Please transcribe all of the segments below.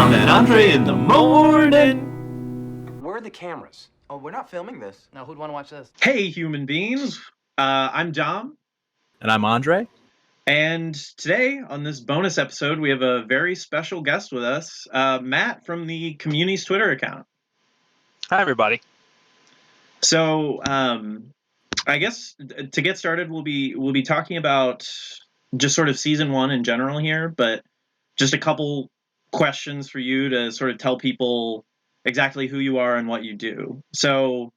Dom and Andre in the morning. Where are the cameras? Oh, we're not filming this. No, who'd want to watch this? Hey, human beings. I'm Dom. And I'm Andre. And today, on this bonus episode, we have a very special guest with us, Matt from the Community's Twitter account. Hi, everybody. So, I guess to get started, we'll be talking about just sort of season one in general here, but just a couple questions for you to sort of tell people exactly who you are and what you do. So,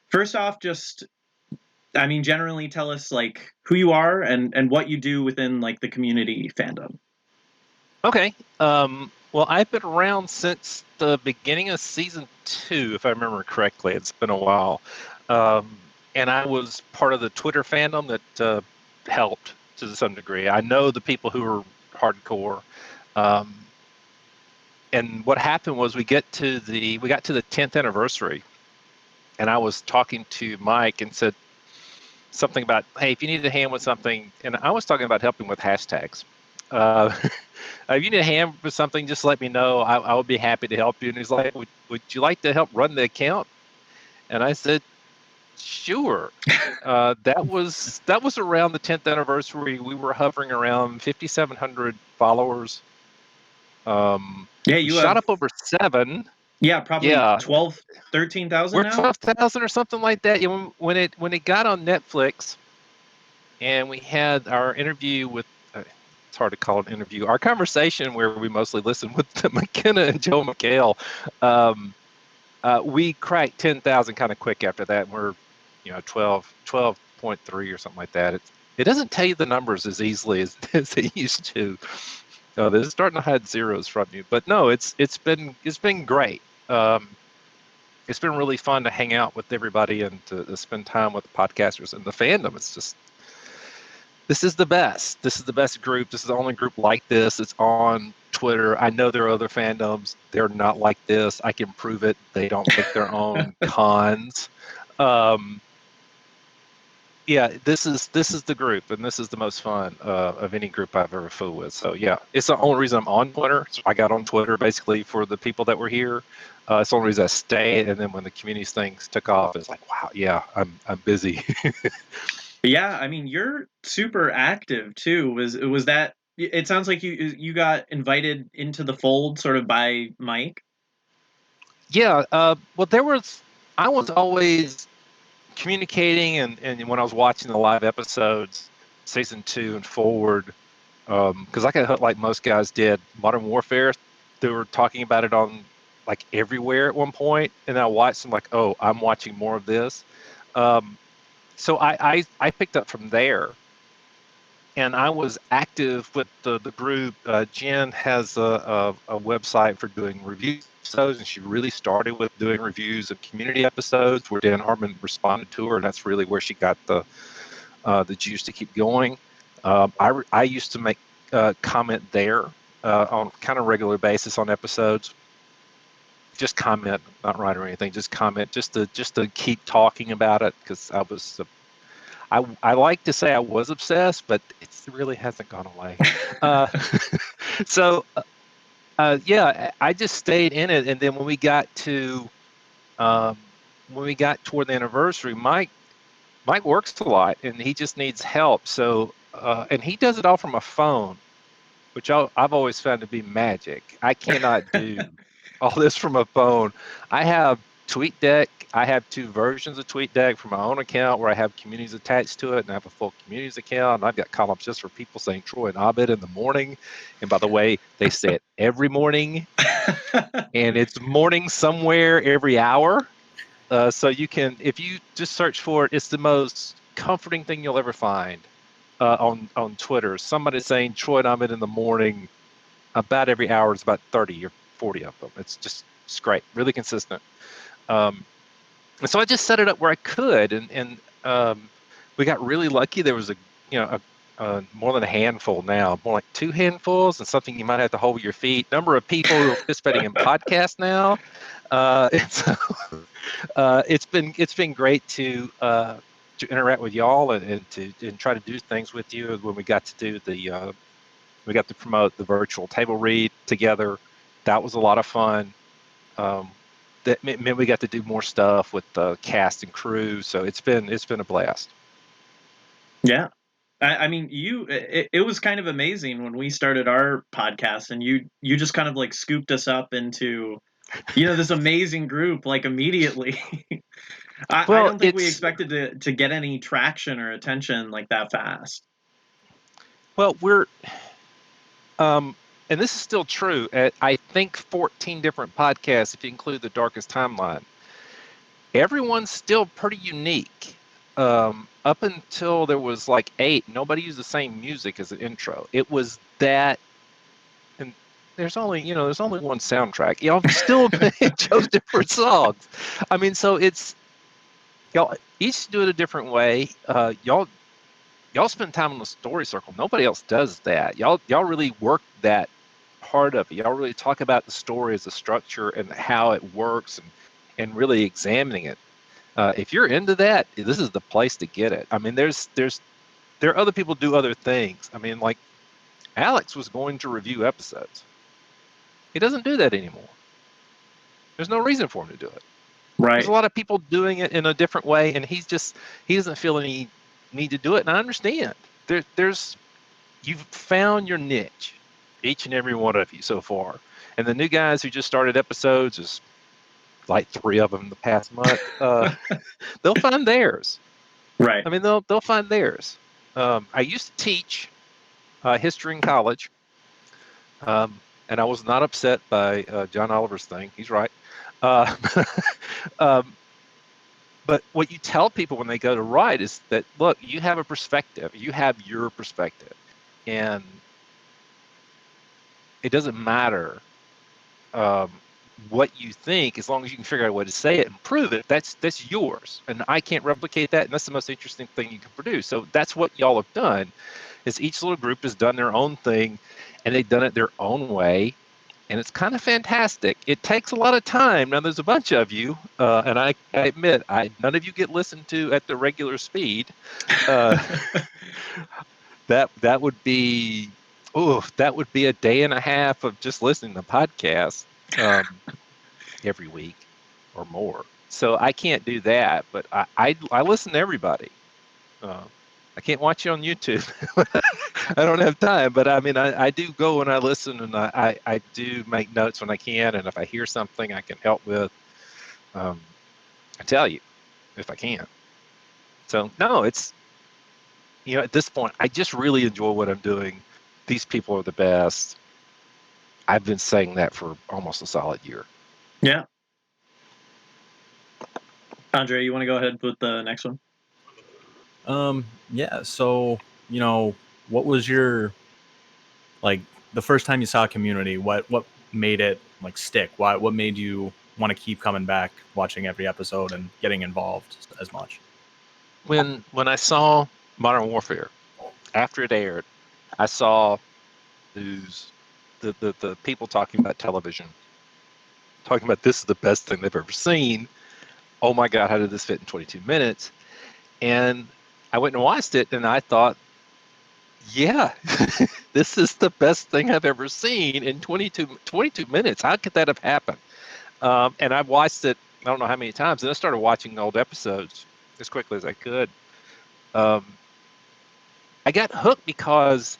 first off, generally tell us like who you are and what you do within like the community fandom. Okay. Well, I've been around since the beginning of season 2, if I remember correctly. It's been a while. And I was part of the Twitter fandom that helped to some degree. I know the people who are hardcore. And what happened was we got to the 10th anniversary, and I was talking to Mike and said something about, hey, if you need a hand with something, and I was talking about helping with hashtags. If you need a hand with something, just let me know. I would be happy to help you. And he's like, would you like to help run the account? And I said, sure. That was around the 10th anniversary. We were hovering around 5,700 followers. You shot up over 7. Yeah, probably 12, 13,000 We're now? 12,000 or something like that. When it got on Netflix, and we had our interview with, it's hard to call it an interview, our conversation where we mostly listened with McKenna and Joe McHale, we cracked 10,000 kind of quick after that. And we're 12.3 or something like that. It doesn't tell you the numbers as easily as it used to. They're starting to hide zeros from you, but no, it's been great. It's been really fun to hang out with everybody and to spend time with the podcasters and the fandom. It's just, this is the best. This is the best group. This is the only group like this. It's on Twitter. I know there are other fandoms. They're not like this. I can prove it. They don't make their own cons. This is the group, and this is the most fun of any group I've ever fooled with. So yeah, it's the only reason I'm on Twitter. So I got on Twitter basically for the people that were here. It's the only reason I stayed. And then when the community things took off, it's like, wow, yeah, I'm busy. Yeah, I mean, you're super active too. Was that? It sounds like you got invited into the fold sort of by Mike. Yeah. Well, I was always communicating, and when I was watching the live episodes, season 2 and forward, because like most guys did, Modern Warfare, they were talking about it on like everywhere at one point, and I watched them like, oh, I'm watching more of this. So I picked up from there, and I was active with the group. Jen has a website for doing review episodes, and she really started with doing reviews of community episodes where Dan Harmon responded to her, and that's really where she got the juice to keep going. I used to make comment there on kind of regular basis on episodes. Just comment, not write or anything. Just comment, just to keep talking about it, because I like to say I was obsessed, but it really hasn't gone away. I just stayed in it, and then when we got toward the anniversary, Mike works a lot, and he just needs help. So and he does it all from a phone, which I've always found to be magic. I cannot do all this from a phone. I have TweetDeck. I have 2 versions of TweetDeck for my own account where I have communities attached to it, and I have a full communities account, and I've got columns just for people saying Troy and Abed in the morning. And by the way, they say it every morning, and it's morning somewhere every hour. So you can, if you just search for it, it's the most comforting thing you'll ever find on Twitter. Somebody saying Troy and Abed in the morning about every hour. Is about 30 or 40 of them. It's great, really consistent. And so I just set it up where I could, and we got really lucky. There was more than a handful now, more like 2 handfuls, and something you might have to hold with your feet. Number of people who are participating in podcasts now. And so it's been great to interact with y'all and try to do things with you. When we got to do we got to promote the virtual table read together. That was a lot of fun. That meant we got to do more stuff with the cast and crew. So it's been a blast. Yeah. I mean, it was kind of amazing when we started our podcast, and you just kind of like scooped us up into, this amazing group like immediately. I Well, don't think we expected to get any traction or attention like that fast. well, and this is still true. At, I think 14 different podcasts, if you include the Darkest Timeline. Everyone's still pretty unique. Up until there was like 8, nobody used the same music as an intro. It was that, and there's only one soundtrack. Y'all still chose different songs. I mean, so it's y'all each do it a different way. Y'all spend time in the story circle. Nobody else does that. Y'all really work that part of it. Y'all really talk about the story as a structure and how it works, and really examining it. If you're into that, this is the place to get it. I mean, there are other people do other things. I mean, like Alex was going to review episodes. He doesn't do that anymore. There's no reason for him to do it. Right. There's a lot of people doing it in a different way, and he doesn't feel any need to do it. And I understand. You've found your niche, each and every one of you so far. And the new guys who just started episodes, is like 3 of them the past month. They'll find theirs. Right. I mean, they'll find theirs. I used to teach history in college, and I was not upset by John Oliver's thing. He's right. But what you tell people when they go to write is that, look, you have a perspective. You have your perspective, and it doesn't matter what you think, as long as you can figure out a way to say it and prove it. That's yours, and I can't replicate that, and that's the most interesting thing you can produce. So that's what y'all have done, is each little group has done their own thing, and they've done it their own way, and it's kind of fantastic. It takes a lot of time. Now there's a bunch of you, and I admit, none of you get listened to at the regular speed. That would be a day and a half of just listening to podcasts every week or more. So I can't do that, but I listen to everybody. I can't watch you on YouTube. I don't have time, but I mean, I do go and I listen, and I do make notes when I can, and if I hear something I can help with, I tell you if I can. So no, it's, at this point, I just really enjoy what I'm doing. These people are the best. I've been saying that for almost a solid year. Yeah. Andre, you want to go ahead with the next one? Yeah. So, what was your, like, the first time you saw Community? What made it like stick? What made you want to keep coming back, watching every episode and getting involved as much? When I saw Modern Warfare, after it aired, I saw news, the people talking about television, talking about this is the best thing they've ever seen. Oh my God, how did this fit in 22 minutes? And I went and watched it, and I thought, yeah, this is the best thing I've ever seen in 22 minutes. How could that have happened? And I watched it, I don't know how many times, and I started watching old episodes as quickly as I could. I got hooked because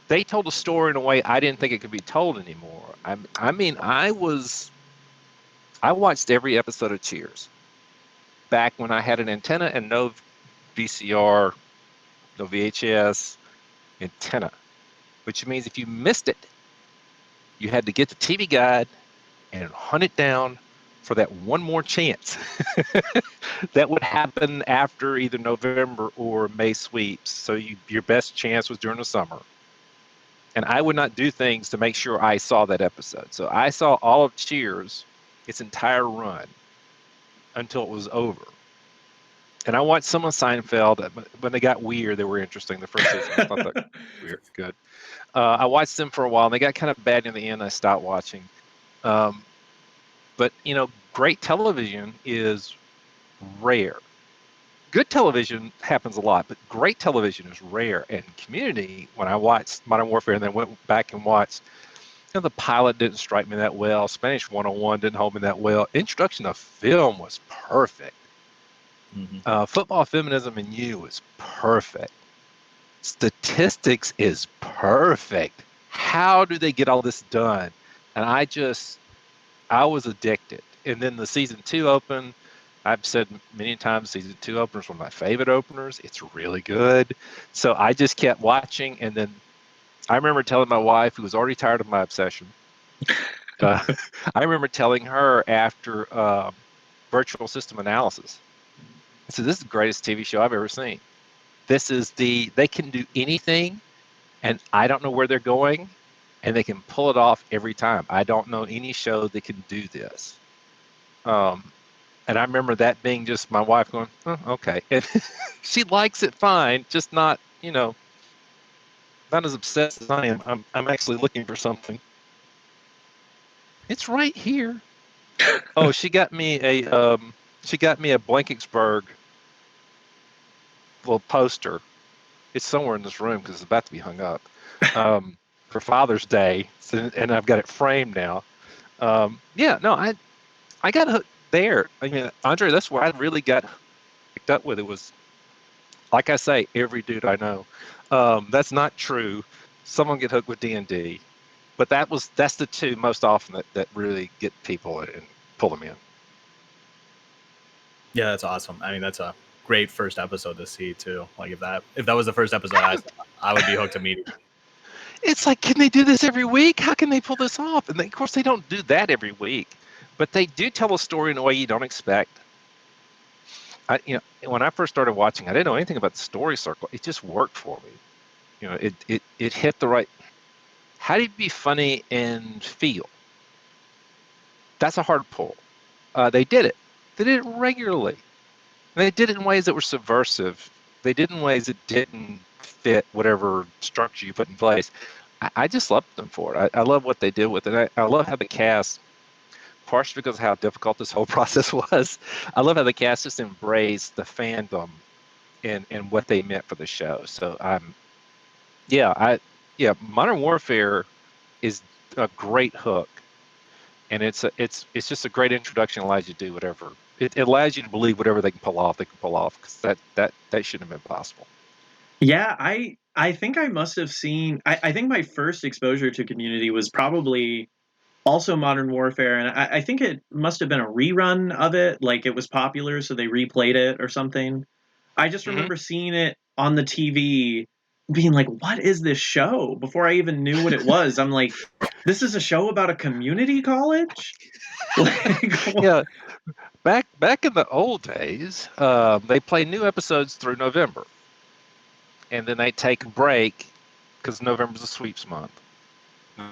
they told a story in a way I didn't think it could be told anymore. I mean, I watched every episode of Cheers back when I had an antenna and no VCR, no VHS antenna, which means if you missed it, you had to get the TV Guide and hunt it down for that one more chance that would happen after either November or May sweeps. So your best chance was during the summer. And I would not do things to make sure I saw that episode. So I saw all of Cheers, its entire run, until it was over. And I watched some of Seinfeld. When they got weird, they were interesting. The first season, I thought that weird, good. I watched them for a while, and they got kind of bad in the end. I stopped watching. But, great television is rare. Good television happens a lot, but great television is rare. And Community, when I watched Modern Warfare and then went back and watched the pilot didn't strike me that well. Spanish 101 didn't hold me that well. Introduction to Film was perfect. Football, Feminism, and You was perfect. Statistics is perfect. How do they get all this done? And I was addicted. And then the season 2 opened. I've said many times, season 2 openers were my favorite openers. It's really good. So I just kept watching. And then I remember telling my wife, who was already tired of my obsession, I remember telling her after Virtual System Analysis, I said, this is the greatest TV show I've ever seen. They can do anything, and I don't know where they're going, and they can pull it off every time. I don't know any show that can do this. And I remember that being just my wife going, oh, okay. And she likes it fine, just not, not as obsessed as I am. I'm actually looking for something. It's right here. Oh, she got me a Blankensburg little poster. It's somewhere in this room because it's about to be hung up for Father's Day, and I've got it framed now. I got hooked there. I mean, Andre, that's where I really got picked up with it. Was, like I say, every dude I know. That's not true. Someone get hooked with D&D, but that's the two most often that really get people and pull them in. Yeah, that's awesome. I mean, that's a great first episode to see too. Like if that was the first episode, I would be hooked immediately. It's like, can they do this every week? How can they pull this off? And of course, they don't do that every week, but they do tell a story in a way you don't expect. When I first started watching, I didn't know anything about the story circle. It just worked for me. It hit the right. How do you be funny and feel? That's a hard pull. They did it. They did it regularly. And they did it in ways that were subversive. They did it in ways that didn't fit whatever structure you put in place. I just loved them for it. I love what they did with it. I love how the cast, partially because of how difficult this whole process was, I love how the cast just embraced the fandom and what they meant for the show. So Modern Warfare is a great hook, and it's just a great introduction. It allows you to do whatever. It allows you to believe whatever they can pull off. They can pull off, because that shouldn't have been possible. Yeah, I think I must have seen. I think my first exposure to Community was probably also Modern Warfare, and I think it must have been a rerun of it. Like it was popular, so they replayed it or something. I just remember seeing it on the TV, being like, "What is this show?" Before I even knew what it was, I'm like, "This is a show about a community college." Yeah. Back in the old days, they play new episodes through November, and then they take a break because November's a sweeps month.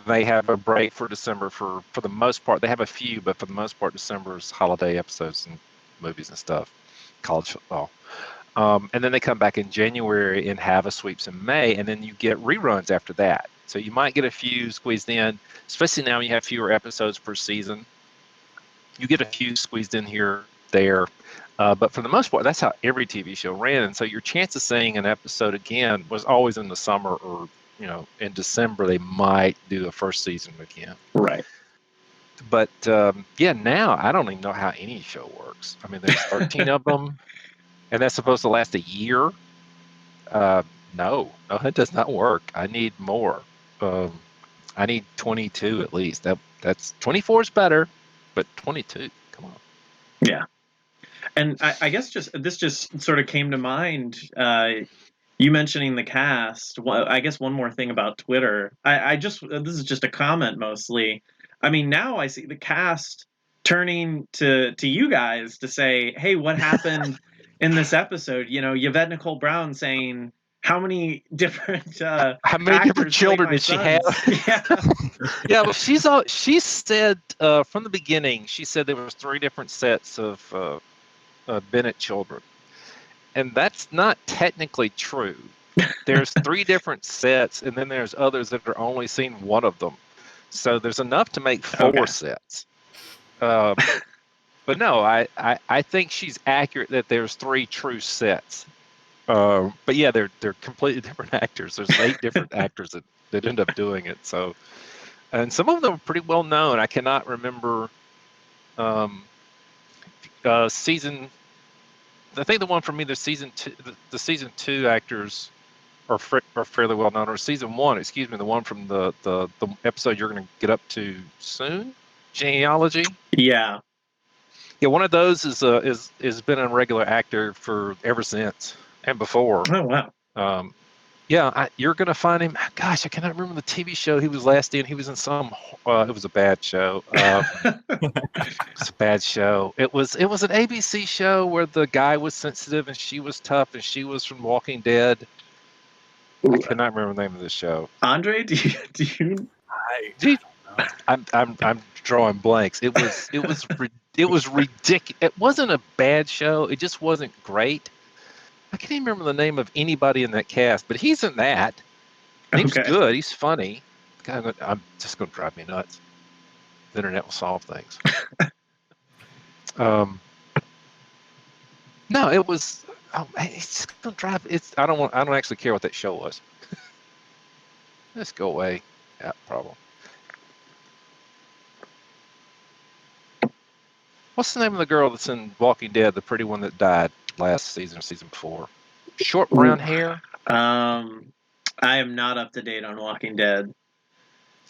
They have a break for December for the most part. They have a few, but for the most part, December's holiday episodes and movies and stuff, college football. And then they come back in January and have a sweeps in May, and then you get reruns after that. So you might get a few squeezed in, especially now when you have fewer episodes per season. You get a few squeezed in here, there. But for the most part, that's how every TV show ran. And so your chance of seeing an episode again was always in the summer, or in December, they might do a first season again. Right. But now I don't even know how any show works. I mean, there's 13 of them, and that's supposed to last a year. No, it does not work. I need more. I need 22 at least. That's 24 is better, but 22, come on. Yeah. And I guess this just sort of came to mind. You mentioning the cast. Well, I guess one more thing about Twitter. This is just a comment mostly. I mean, now I see the cast turning to you guys to say, "Hey, what happened in this episode?" Yvette Nicole Brown saying, "How many different children did she have?" Yeah, well, she said from the beginning. She said there was 3 different sets of Bennett children, and that's not technically true. There's 3 different sets, and then there's others that are only seen one of them. So there's enough to make 4 sets. But no, I think she's accurate that there's 3 true sets. But yeah, they're completely different actors. There's 8 different actors that end up doing it. So and some of them are pretty well known. I cannot remember um, season. I think the one for me, the season two, the season 2 actors are fairly well known. Or season 1, excuse me, the one from the episode you're going to get up to soon, genealogy. Yeah. Yeah, one of those is been a regular actor for ever since and before. Oh wow. Yeah, you're gonna find him. Gosh, I cannot remember the TV show he was last in. He was in some. It was a bad show. It's a bad show. It was an ABC show where the guy was sensitive and she was tough, and she was from Walking Dead. I cannot remember the name of the show. Andre, do you? Gee, I'm drawing blanks. It was ridiculous. It wasn't a bad show. It just wasn't great. I can't even remember the name of anybody in that cast, but he's in that. And he's good. He's funny. God, I'm just going to drive me nuts. The internet will solve things. No, it was. Oh, it's just going to drive. I don't actually care what that show was. Let's go away. Yeah, problem. What's the name of the girl that's in Walking Dead? The pretty one that died last season, season 4. Short brown hair. I am not up to date on Walking Dead.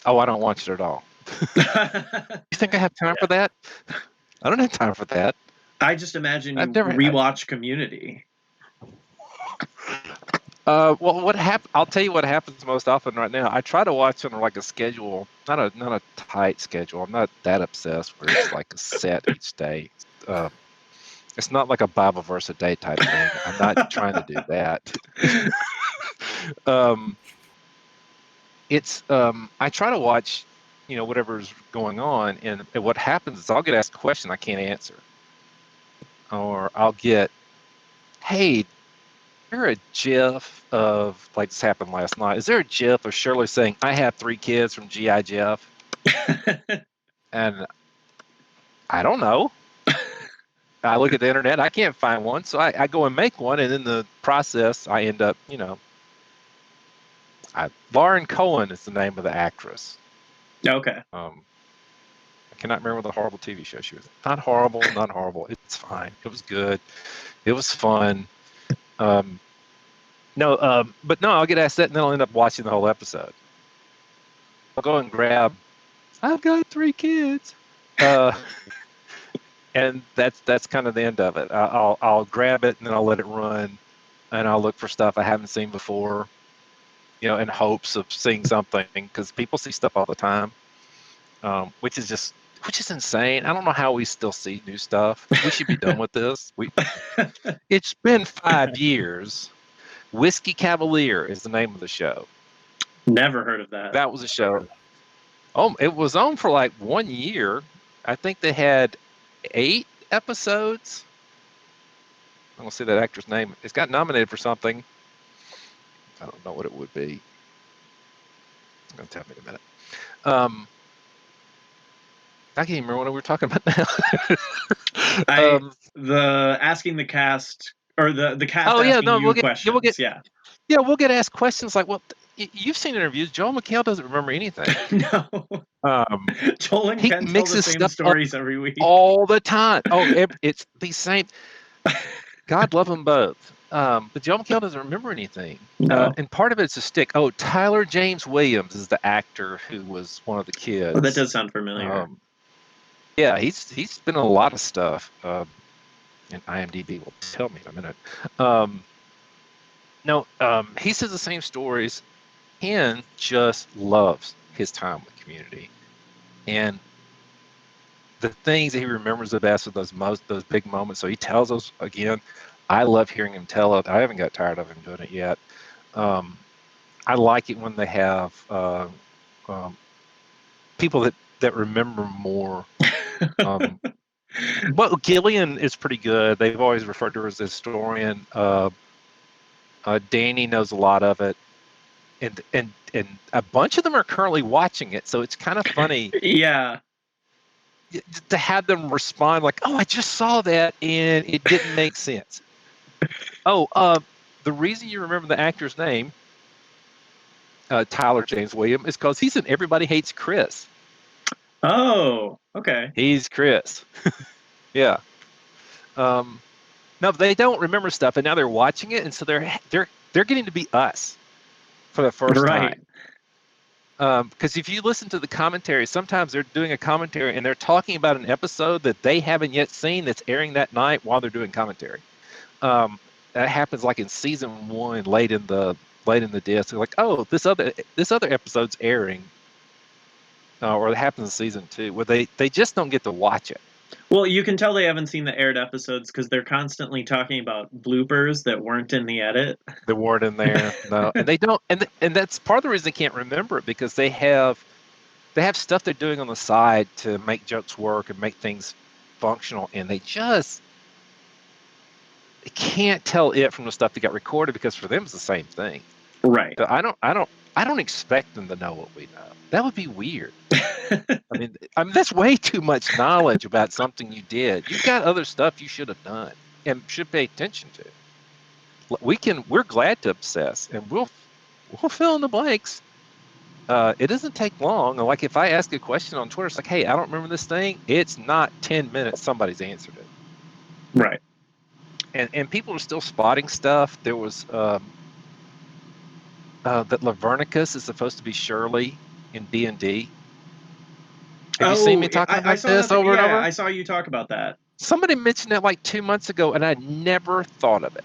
Oh, I don't watch it at all. You think I have time for that? I don't have time for that. I just imagine you rewatch Community. Well, what happened? I'll tell you what happens most often right now. I try to watch on like a schedule, not a tight schedule. I'm not that obsessed where it's like a set each day. It's not like a Bible verse a day type thing. I'm not trying to do that. I try to watch, whatever's going on, and what happens is I'll get asked a question I can't answer, or I'll get, hey, is there a GIF of, like this happened last night, is there a GIF of Shirley saying, I have 3 kids from G.I. Jeff? And I don't know. I look at the internet, I can't find one, so I go and make one, and in the process, I end up, Lauren Cohen is the name of the actress. Okay. I cannot remember the horrible TV show she was in. Not horrible. It's fine. It was good. It was fun. But no, I'll get asked that, and then I'll end up watching the whole episode. I'll go and grab, I've got 3 kids. And that's kind of the end of it. I'll grab it, and then I'll let it run, and I'll look for stuff I haven't seen before, in hopes of seeing something, because people see stuff all the time, which is insane. I don't know how we still see new stuff. We should be done with this. It's been 5 years. Whiskey Cavalier is the name of the show. Never heard of that. That was a show. Oh, it was on for like 1 year. I think they had 8 episodes. I don't see that actor's name. It's got nominated for something. I don't know what it would be. It's going to tell me in a minute. I can't even remember what we were talking about now. The asking the cast, or the cast questions. We'll get asked questions like, well, you've seen interviews. Joel McHale doesn't remember anything. No. Joel and Ken tell the same stories every week. All the time. Oh, it's the same. God love them both. But Joel McHale doesn't remember anything. No. And part of it's a stick. Oh, Tyler James Williams is the actor who was one of the kids. Oh, that does sound familiar. Yeah, he's been in a lot of stuff. And IMDb will tell me in a minute. He says the same stories. Ken just loves his time with Community, and the things that he remembers the best are those big moments. So he tells us again. I love hearing him tell it. I haven't got tired of him doing it yet. I like it when they have people that remember more. But Gillian is pretty good. They've always referred to her as a historian. Danny knows a lot of it, and a bunch of them are currently watching it. So it's kind of funny. Yeah. To have them respond like, "Oh, I just saw that and it didn't make sense." Oh, the reason you remember the actor's name, Tyler James Williams, is because he's in Everybody Hates Chris. Oh, okay. He's Chris. Yeah. No, they don't remember stuff, and now they're watching it, and so they're getting to be us for the first Right. time. Because if you listen to the commentary, sometimes they're doing a commentary and they're talking about an episode that they haven't yet seen that's airing that night while they're doing commentary. That happens like in season 1, late in the disc. They're like, oh, this other episode's airing, or it happens in season 2, where they just don't get to watch it. Well, you can tell they haven't seen the aired episodes because they're constantly talking about bloopers that weren't in the edit. They weren't in there, no, and they don't, and that's part of the reason they can't remember it, because they have stuff they're doing on the side to make jokes work and make things functional, and they can't tell it from the stuff that got recorded, because for them it's the same thing. Right. So I don't expect them to know what we know. That would be weird. I mean, that's way too much knowledge about something you did. You've got other stuff you should have done and should pay attention to. We're glad to obsess, and we'll fill in the blanks. It doesn't take long. Like if I ask a question on Twitter, it's like, hey, I don't remember this thing. It's not 10 minutes. Somebody's answered it. Right. And people are still spotting stuff. There was that Lavernicus is supposed to be Shirley in D&D. Have you seen me talking about this over and over? I saw you talk about that. Somebody mentioned that like 2 months ago, and I never thought of it.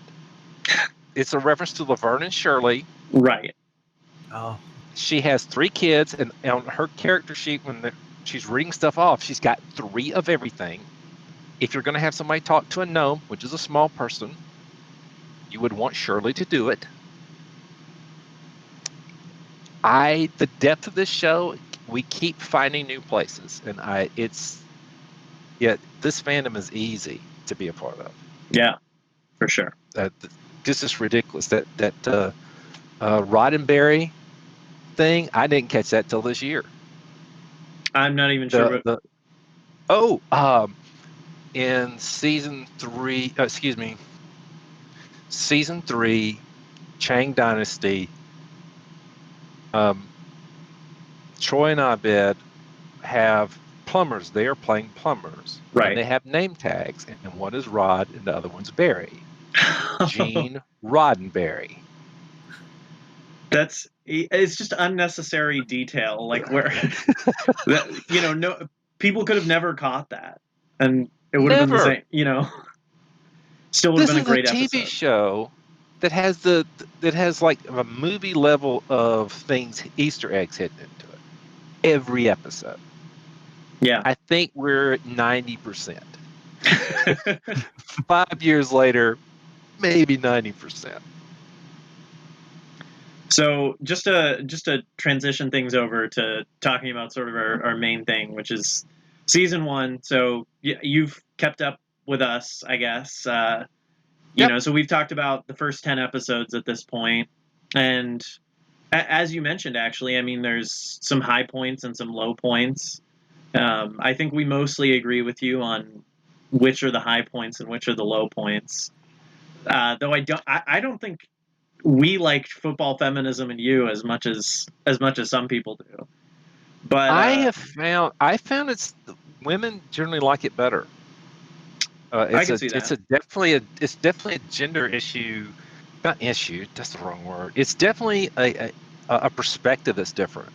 It's a reference to Laverne and Shirley. Right. Oh, She has 3 kids, and on her character sheet, when she's reading stuff off, she's got 3 of everything. If you're going to have somebody talk to a gnome, which is a small person, you would want Shirley to do it. The depth of this show, we keep finding new places, and this fandom is easy to be a part of. Yeah, for sure. This is ridiculous. That Roddenberry thing, I didn't catch that till this year. I'm not even sure. In season 3, Chang Dynasty, Troy and Abed have plumbers. They are playing plumbers. Right. And they have name tags, and one is Rod and the other one's Barry. Gene Roddenberry. It's just unnecessary detail, like where no people could have never caught that, and it would have been the same. Still would have been a great episode. This is a TV show that has like a movie level of things, Easter eggs hidden into it. Every episode. Yeah. I think we're at 90%. 5 years later, maybe 90%. So just to transition things over to talking about sort of our main thing, which is season 1. So you've kept up with us, I guess. So we've talked about the first 10 episodes at this point, and as you mentioned, actually, I mean, there's some high points and some low points. I think we mostly agree with you on which are the high points and which are the low points. Though I don't think we liked football feminism and you as much as some people do. But I found it's women generally like it better. I can see that. It's definitely a gender issue. Not issue. That's the wrong word. It's definitely a perspective that's different,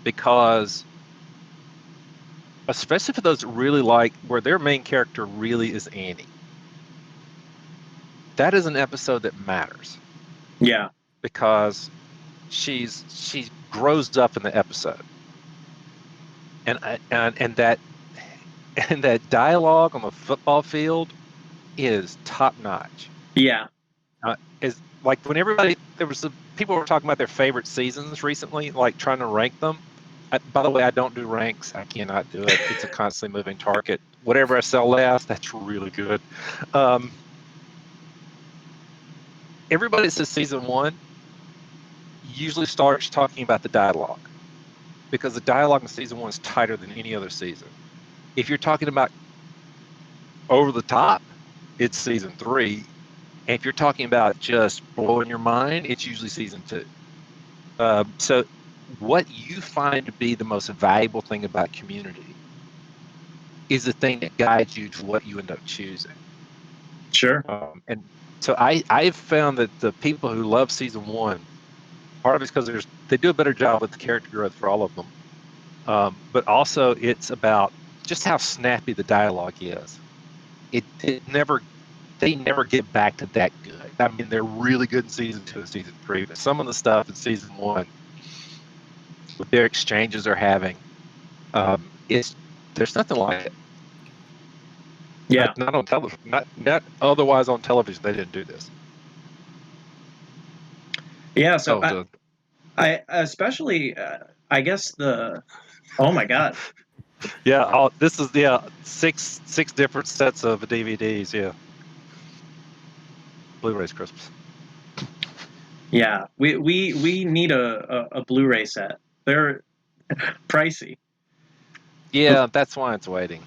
because especially for those that really like where their main character really is Annie. That is an episode that matters. Yeah. Because she grows up in the episode, and that dialogue on the football field is top notch. Yeah. Is like when people were talking about their favorite seasons recently, like trying to rank them. By the way, I don't do ranks. I cannot do it. It's a constantly moving target. Whatever I sell last, that's really good. Everybody that says season 1 usually starts talking about the dialogue, because the dialogue in season 1 is tighter than any other season. If you're talking about over the top, it's season 3. And if you're talking about just blowing your mind, it's usually season 2. So what you find to be the most valuable thing about Community is the thing that guides you to what you end up choosing. Sure. And so I've found that the people who love season 1, part of it's because they do a better job with the character growth for all of them. But also it's about just how snappy the dialogue is. They never get back to that good. I mean, they're really good in season 2 and season 3, but some of the stuff in season 1, with their exchanges they're having, there's nothing like it. Yeah. Not on television. Not otherwise on television. They didn't do this. Yeah. So Oh, I especially I guess oh my god. yeah. This is six different sets of DVDs. Yeah. Blu-rays Christmas. Yeah. We need a Blu-ray set. They're pricey. Yeah, that's why it's waiting.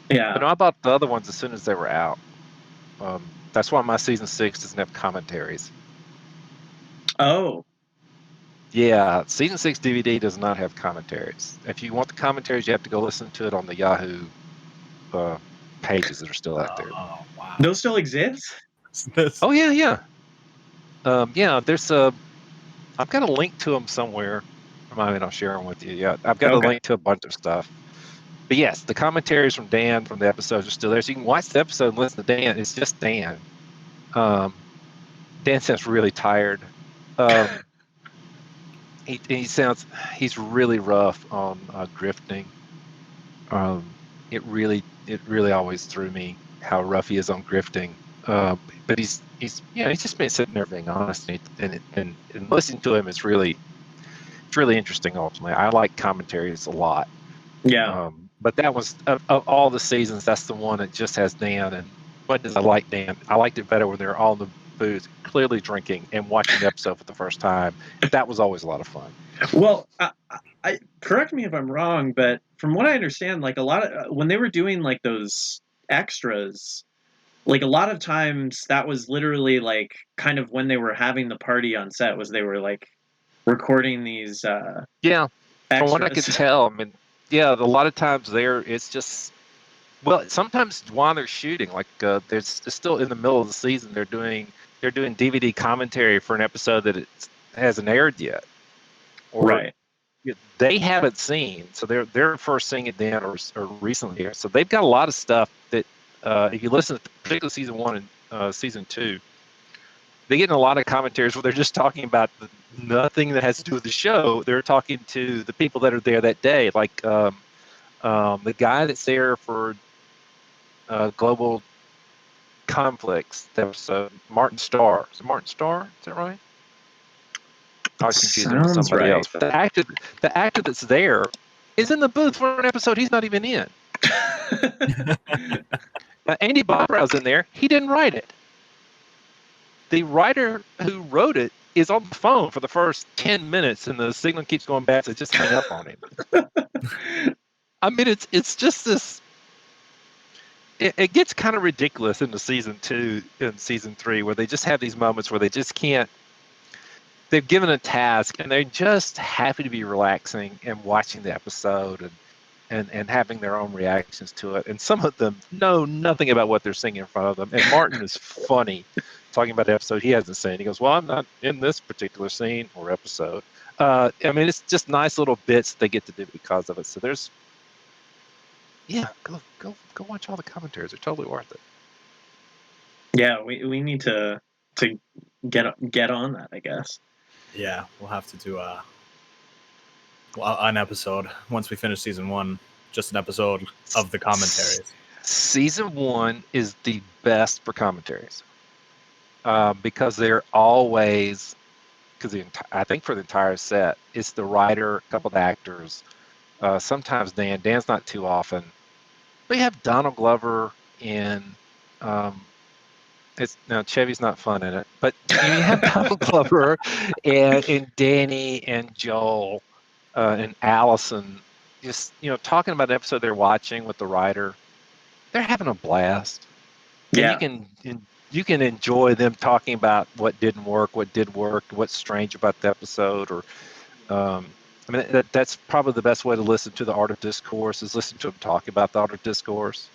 Yeah. But no, I bought the other ones as soon as they were out. That's why my season 6 doesn't have commentaries. Oh. Yeah, season 6 DVD does not have commentaries. If you want the commentaries, you have to go listen to it on the Yahoo pages that are still out there. Oh wow. Those still exist? Oh yeah. Yeah, there's I've got a link to them somewhere. I mean, I'll share them with you. Yeah, I've got a link to a bunch of stuff. But yes, the commentaries from Dan from the episodes are still there, so you can watch the episode and listen to Dan. It's just Dan. Dan sounds really tired. He's really rough on grifting. It really always threw me how rough he is on grifting. But he's just been sitting there being honest, and listening to him is really interesting. Ultimately, I like commentaries a lot. Yeah. But that was of all the seasons, that's the one that just has Dan. And what does I like Dan? I liked it better when they were all in the booth, clearly drinking and watching the episode for the first time. That was always a lot of fun. Well, I correct me if I'm wrong, but from what I understand, like a lot of when they were doing like those extras, like a lot of times that was literally like kind of when they were having the party on set was they were like recording these Yeah, extras. from what I could tell, I mean, yeah, a lot of times it's just, well, sometimes while they're shooting, like it's still in the middle of the season, they're doing DVD commentary for an episode that it hasn't aired yet, or right. they haven't seen, so they're first seeing it then or recently here. So they've got a lot of stuff that if you listen to particularly season 1 and season 2, they get in a lot of commentaries where they're just talking about nothing that has to do with the show. They're talking to the people that are there that day, like the guy that's there for Global Conflicts. That was Martin Starr. Is it Martin Starr? Is that right? I was confusing him with somebody else. But the actor that's there is in the booth for an episode he's not even in. Andy Bobbrow's in there. He didn't write it. The writer who wrote it is on the phone for the first 10 minutes, and the signal keeps going bad, so just hang up on him. I mean, it's just this. It gets kind of ridiculous into season 2 and season 3, where they just have these moments where they just can't. They've given a task, and they're just happy to be relaxing and watching the episode and having their own reactions to it. And some of them know nothing about what they're seeing in front of them. And Martin is funny, talking about the episode he hasn't seen. He goes, "Well, I'm not in this particular scene or episode." I mean, it's just nice little bits they get to do because of it. So there's, go watch all the commentaries. They're totally worth it. Yeah, we need to get on that, I guess. Yeah, we'll have to do an episode once we finish season 1. Just an episode of the commentaries. Season 1 is the best for commentaries because they're always, I think for the entire set, it's the writer, a couple of actors, sometimes Dan's not too often. We have Donald Glover in. Chevy's not fun in it, but you have Donald Glover and Danny and Joel and Allison, just talking about the episode they're watching with the writer. They're having a blast. Yeah. And you can enjoy them talking about what didn't work, what did work, what's strange about the episode, or I mean that's probably the best way to listen to the Art of Discourse is listen to them talk about the Art of Discourse,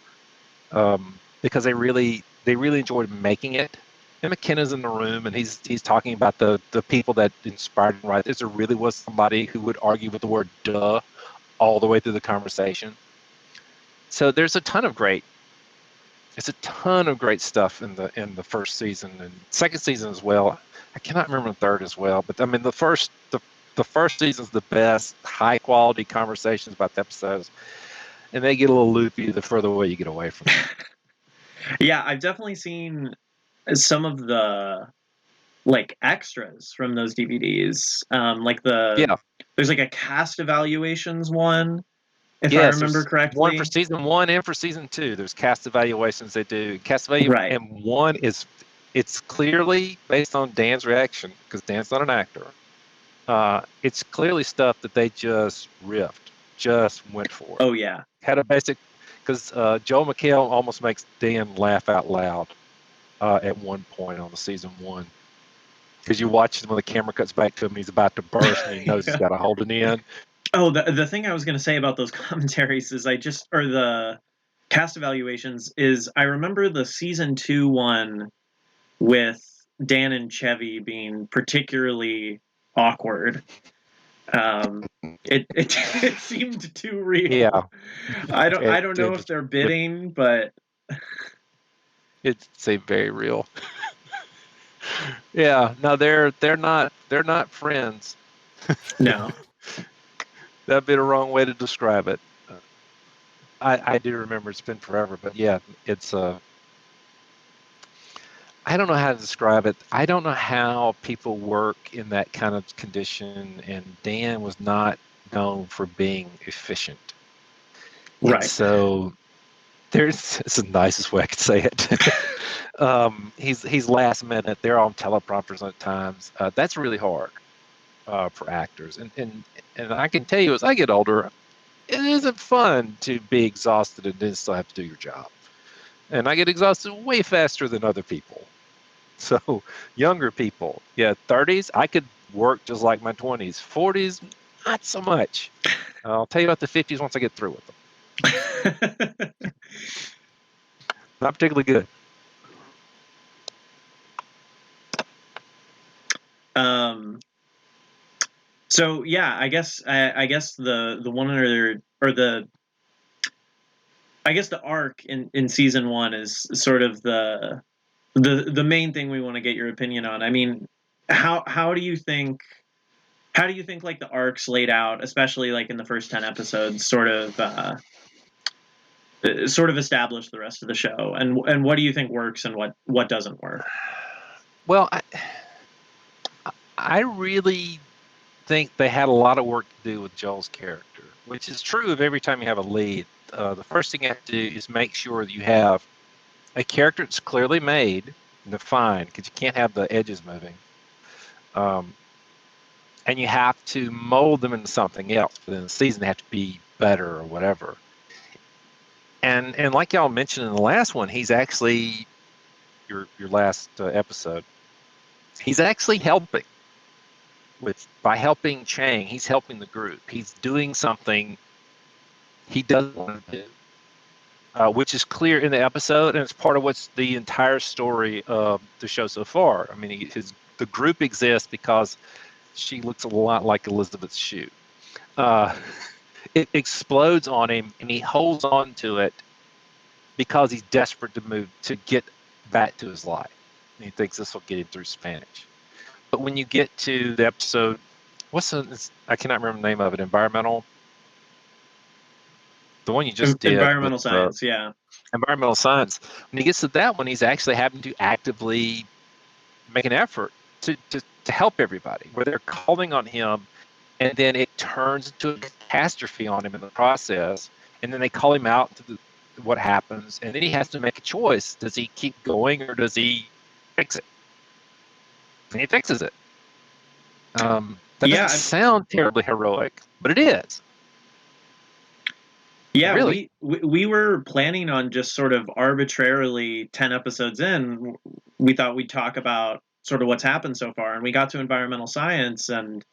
because they really enjoyed making it. And McKenna's in the room, and he's talking about the people that inspired him. Right, there really was somebody who would argue with the word "duh" all the way through the conversation. So there's a ton of great stuff in the first season and second season as well. I cannot remember the third as well, but I mean the first season's the best, high quality conversations about the episodes, and they get a little loopy the further away you get away from it. Yeah, I've definitely seen some of the like extras from those DVDs. There's like a cast evaluations one, if I remember correctly. One for season 1 and for season 2. There's cast evaluations they do. Right. And one it's clearly based on Dan's reaction because Dan's not an actor. It's clearly stuff that they just riffed, just went for it. Oh yeah. Had a basic, because Joel McHale almost makes Dan laugh out loud at one point on the season 1. Because you watch when the camera cuts back to him, he's about to burst, and he knows he's got to hold it in. Oh, the thing I was going to say about those commentaries is the cast evaluations is I remember the season 2 one with Dan and Chevy being particularly awkward. It seemed too real. Yeah. I don't know if they're bidding, but it seemed very real. Yeah, no, they're not friends. No. That'd be the wrong way to describe it. I do remember it's been forever, but yeah, it's I don't know how to describe it. I don't know how people work in that kind of condition, and Dan was not known for being efficient. Right. And so it's the nicest way I could say it. He's last minute. They're on teleprompters at times. That's really hard for actors. And I can tell you, as I get older, it isn't fun to be exhausted and then still have to do your job. And I get exhausted way faster than other people. So younger people, 30s, I could work just like my 20s. 40s, not so much. I'll tell you about the 50s once I get through with them. Not particularly good. So yeah, I guess the one or the I guess the arc in season 1 is sort of the main thing we want to get your opinion on. I mean, how do you think like the arcs laid out, especially like in the first 10 episodes, sort of establish the rest of the show, and what do you think works and what doesn't work? Well, I really think they had a lot of work to do with Joel's character, which is true of every time you have a lead. The first thing you have to do is make sure that you have a character that's clearly made and defined, because you can't have the edges moving. And you have to mold them into something else. But in the season, they have to be better or whatever. And like y'all mentioned in the last one, he's actually your last episode. He's actually helping. By helping Chang, he's helping the group. He's doing something he doesn't want to do, which is clear in the episode, and it's part of what's the entire story of the show so far. I mean, the group exists because she looks a lot like Elizabeth Shue. It explodes on him, and he holds on to it because he's desperate to get back to his life. And he thinks this will get him through Spanish. But when you get to the episode, I cannot remember the name of it, Environmental? The one you just did. Environmental Science, yeah. Environmental Science. When he gets to that one, he's actually having to actively make an effort to help everybody, where they're calling on him, and then it turns into a catastrophe on him in the process, and then they call him out to what happens, and then he has to make a choice. Does he keep going, or does he fix it? And he fixes it. That doesn't sound terribly heroic, but it is. Yeah, Really, we were planning on just sort of arbitrarily 10 episodes in, we thought we'd talk about sort of what's happened so far, and we got to environmental science, and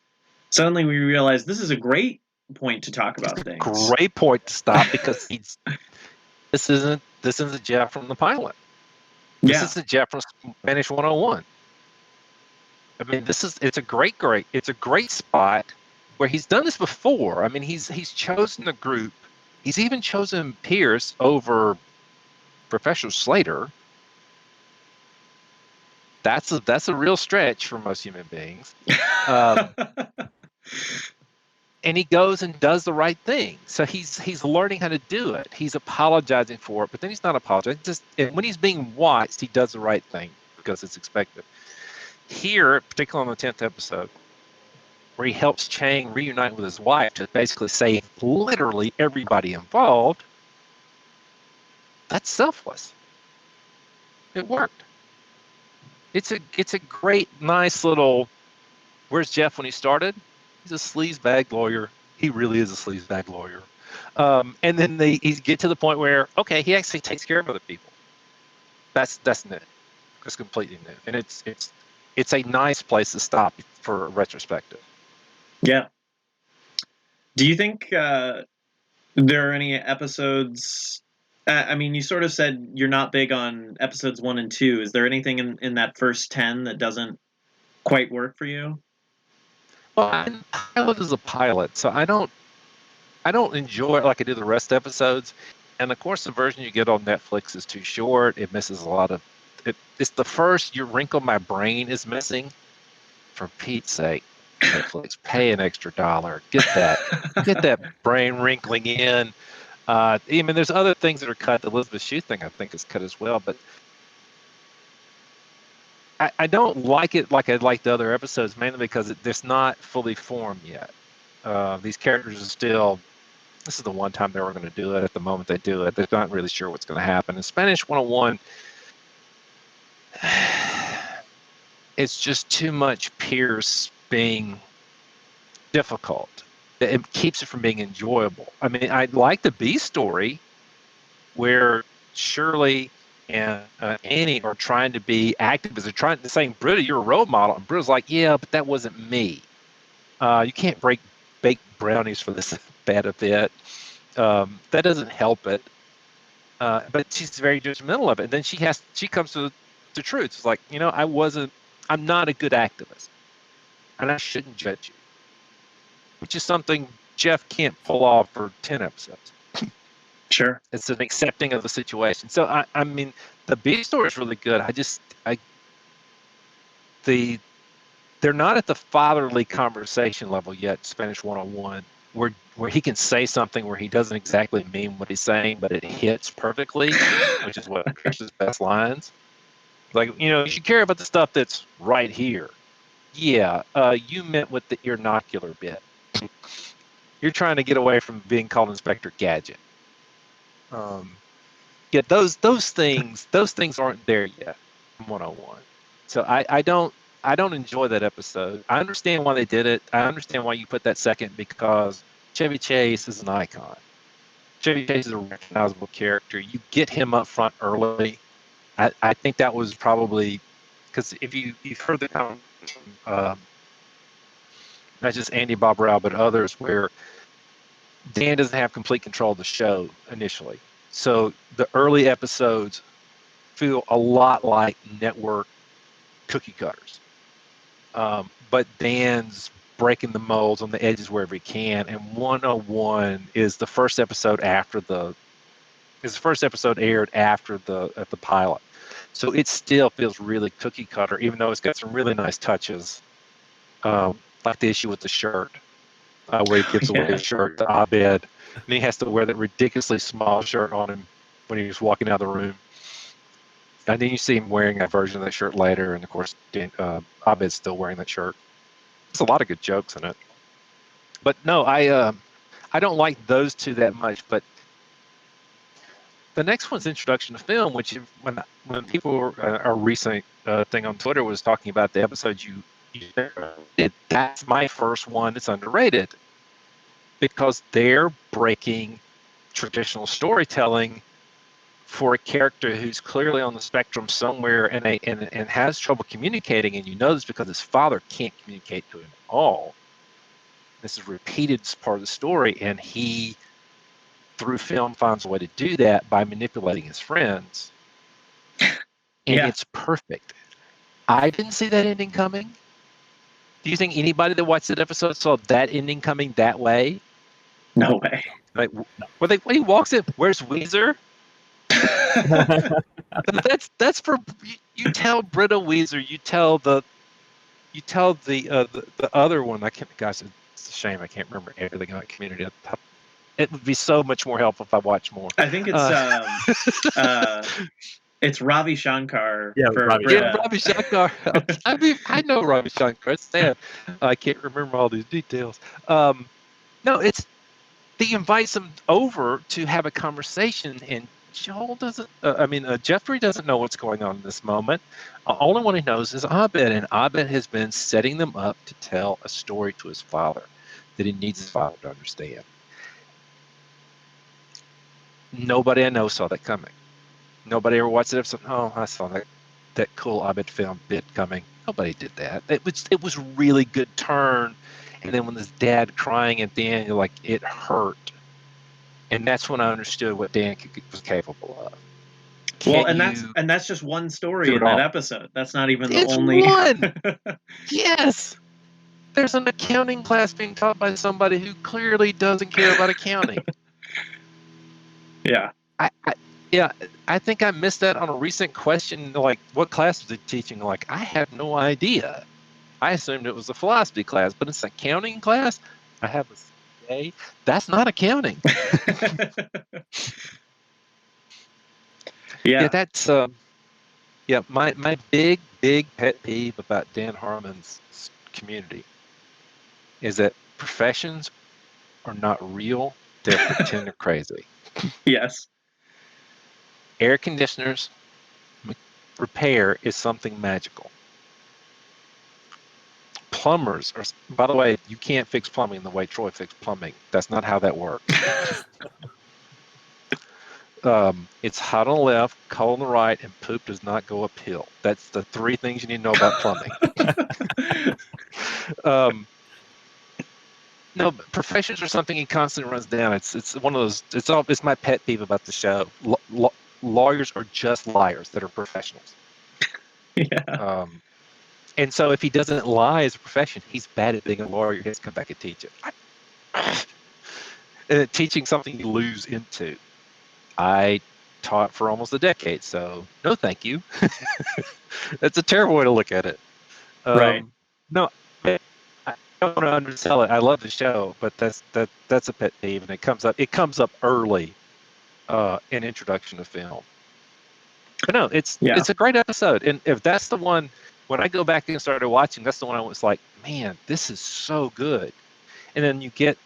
suddenly we realized this is a great point to talk about things. great point to stop because this isn't Jeff from the pilot. This Yeah, isn't Jeff from Spanish 101. I mean, it's a great spot where he's done this before. I mean, he's chosen a group. He's even chosen Pierce over Professor Slater. That's a real stretch for most human beings. And he goes and does the right thing. So he's learning how to do it. He's apologizing for it, but then he's not apologizing. And when he's being watched, he does the right thing because it's expected. Here, particularly on the 10th episode, where he helps Chang reunite with his wife to basically save literally everybody involved, that's selfless. It worked. It's a great, nice little. Where's Jeff when he started? He's a sleazebag lawyer. He really is a sleazebag lawyer. And then he get to the point where, okay, he actually takes care of other people. That's new. It's completely new, and it's a nice place to stop for a retrospective. yeah. Do you think there are any episodes? I mean, you sort of said you're not big on episodes 1 and 2. Is there anything in that first 10 that doesn't quite work for you? Well, pilot is a pilot, so I don't enjoy it like I do the rest of episodes. And of course, the version you get on Netflix is too short. It misses a lot of it. It's the first your wrinkle my brain is missing. For Pete's sake, Netflix, pay an extra $1. Get that brain wrinkling in. I mean, there's other things that are cut. The Elizabeth Shue thing, I think, is cut as well. But I don't like it like I like the other episodes, mainly because it's not fully formed yet. These characters are still. This is the one time they were going to do it. At the moment they do it, they're not really sure what's going to happen. In Spanish 101, it's just too much Pierce being difficult. It keeps it from being enjoyable. I mean, I like the B story where Shirley and Annie are trying to be active. They're trying to say, Britta, you're a role model. And Britta's like, yeah, but that wasn't me. You can't bake brownies for this benefit. That doesn't help it. But she's very judgmental of it. And then she comes to the truth. It's like, I'm not a good activist. And I shouldn't judge you. Which is something Jeff can't pull off for 10 episodes. Sure. It's an accepting of the situation. So I mean, the B story is really good. They're not at the fatherly conversation level yet, Spanish 101, where he can say something where he doesn't exactly mean what he's saying, but it hits perfectly, which is what Pierce's best lines. Like, you should care about the stuff that's right here. Yeah, you meant with the earnocular bit. You're trying to get away from being called Inspector Gadget. Yeah, those things aren't there yet in 101. So I don't enjoy that episode. I understand why they did it. I understand why you put that second, because Chevy Chase is an icon. Chevy Chase is a recognizable character. You get him up front early. I think that was probably because if you've heard the comment, not just Andy, Bob Rao, but others, where Dan doesn't have complete control of the show initially. So the early episodes feel a lot like network cookie cutters. But Dan's breaking the molds on the edges wherever he can. And 101 is the first episode aired after the pilot. So it still feels really cookie cutter, even though it's got some really nice touches, like the issue with the shirt. Where he gives away his shirt to Abed, and he has to wear that ridiculously small shirt on him when he's walking out of the room. And then you see him wearing a version of that shirt later, and of course, Abed's still wearing that shirt. There's a lot of good jokes in it. But no, I don't like those two that much. But the next one's Introduction to Film, which when people our recent thing on Twitter was talking about the episode you did, that's my first one that's underrated, because they're breaking traditional storytelling for a character who's clearly on the spectrum somewhere and has trouble communicating, and you know this because his father can't communicate to him at all. This is repeated as part of the story, and he, through film, finds a way to do that by manipulating his friends. And Yeah. it's perfect. I didn't see that ending coming. Do you think anybody that watched that episode saw that ending coming that way? No way. Like, when he walks in, where's Weezer? That's for you. Tell Britta Weezer. You tell the other one. I can't. Guys, it's a shame I can't remember everything about Community. It would be so much more helpful if I watched more. I think it's Ravi Shankar. Yeah, for Ravi Britta. Yeah, Ravi Shankar. I mean, I know Ravi Shankar. It's sad. I can't remember all these details. No, it's they invites them over to have a conversation, and Joel doesn't. Jeffrey doesn't know what's going on in this moment. Only one he knows is Abed, and Abed has been setting them up to tell a story to his father that he needs his father to understand. Nobody I know saw that coming. Nobody ever watched it episode. Oh, I saw that cool Abed film bit coming. Nobody did that. It was really good turn. And then when his dad crying at the end, you're like, it hurt. And that's when I understood what Dan was capable of. Well, and that's just one story in that episode. That's not even the only one. Yes. There's an accounting class being taught by somebody who clearly doesn't care about accounting. Yeah. I think I missed that on a recent question. Like, what class was it teaching? Like, I have no idea. I assumed it was a philosophy class, but it's an accounting class. I have a CA. That's not accounting. Yeah. That's my big pet peeve about Dan Harmon's Community is that professions are not real. They're pretend they're crazy. Yes. Air conditioners repair is something magical. Plumbers are, by the way, you can't fix plumbing the way Troy fixed plumbing. That's not how that works. It's hot on the left, cold on the right, and poop does not go uphill. That's the three things you need to know about plumbing. No, but professions are something he constantly runs down. It's one of those. It's my pet peeve about the show. Lawyers are just liars that are professionals. Yeah. And so if he doesn't lie as a profession, he's bad at being a lawyer. He has to come back and teach it. Teaching something you lose into. I taught for almost a decade, so no thank you. That's a terrible way to look at it. Right. No, I don't want to undersell it. I love the show, but that's a pet peeve, and it comes up early in introduction to film. But no, it's a great episode, and if that's the one, when I go back and started watching, that's the one I was like, man, this is so good. And then you get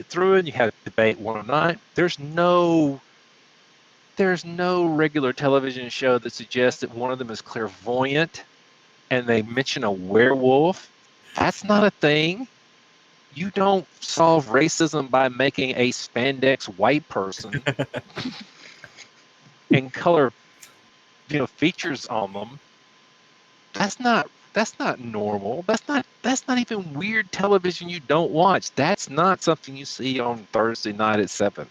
through it, and you have debate 109. There's no regular television show that suggests that one of them is clairvoyant, and they mention a werewolf. That's not a thing. You don't solve racism by making a spandex white person and color, features on them. That's not normal. That's not even weird television you don't watch. That's not something you see on Thursday night at 7.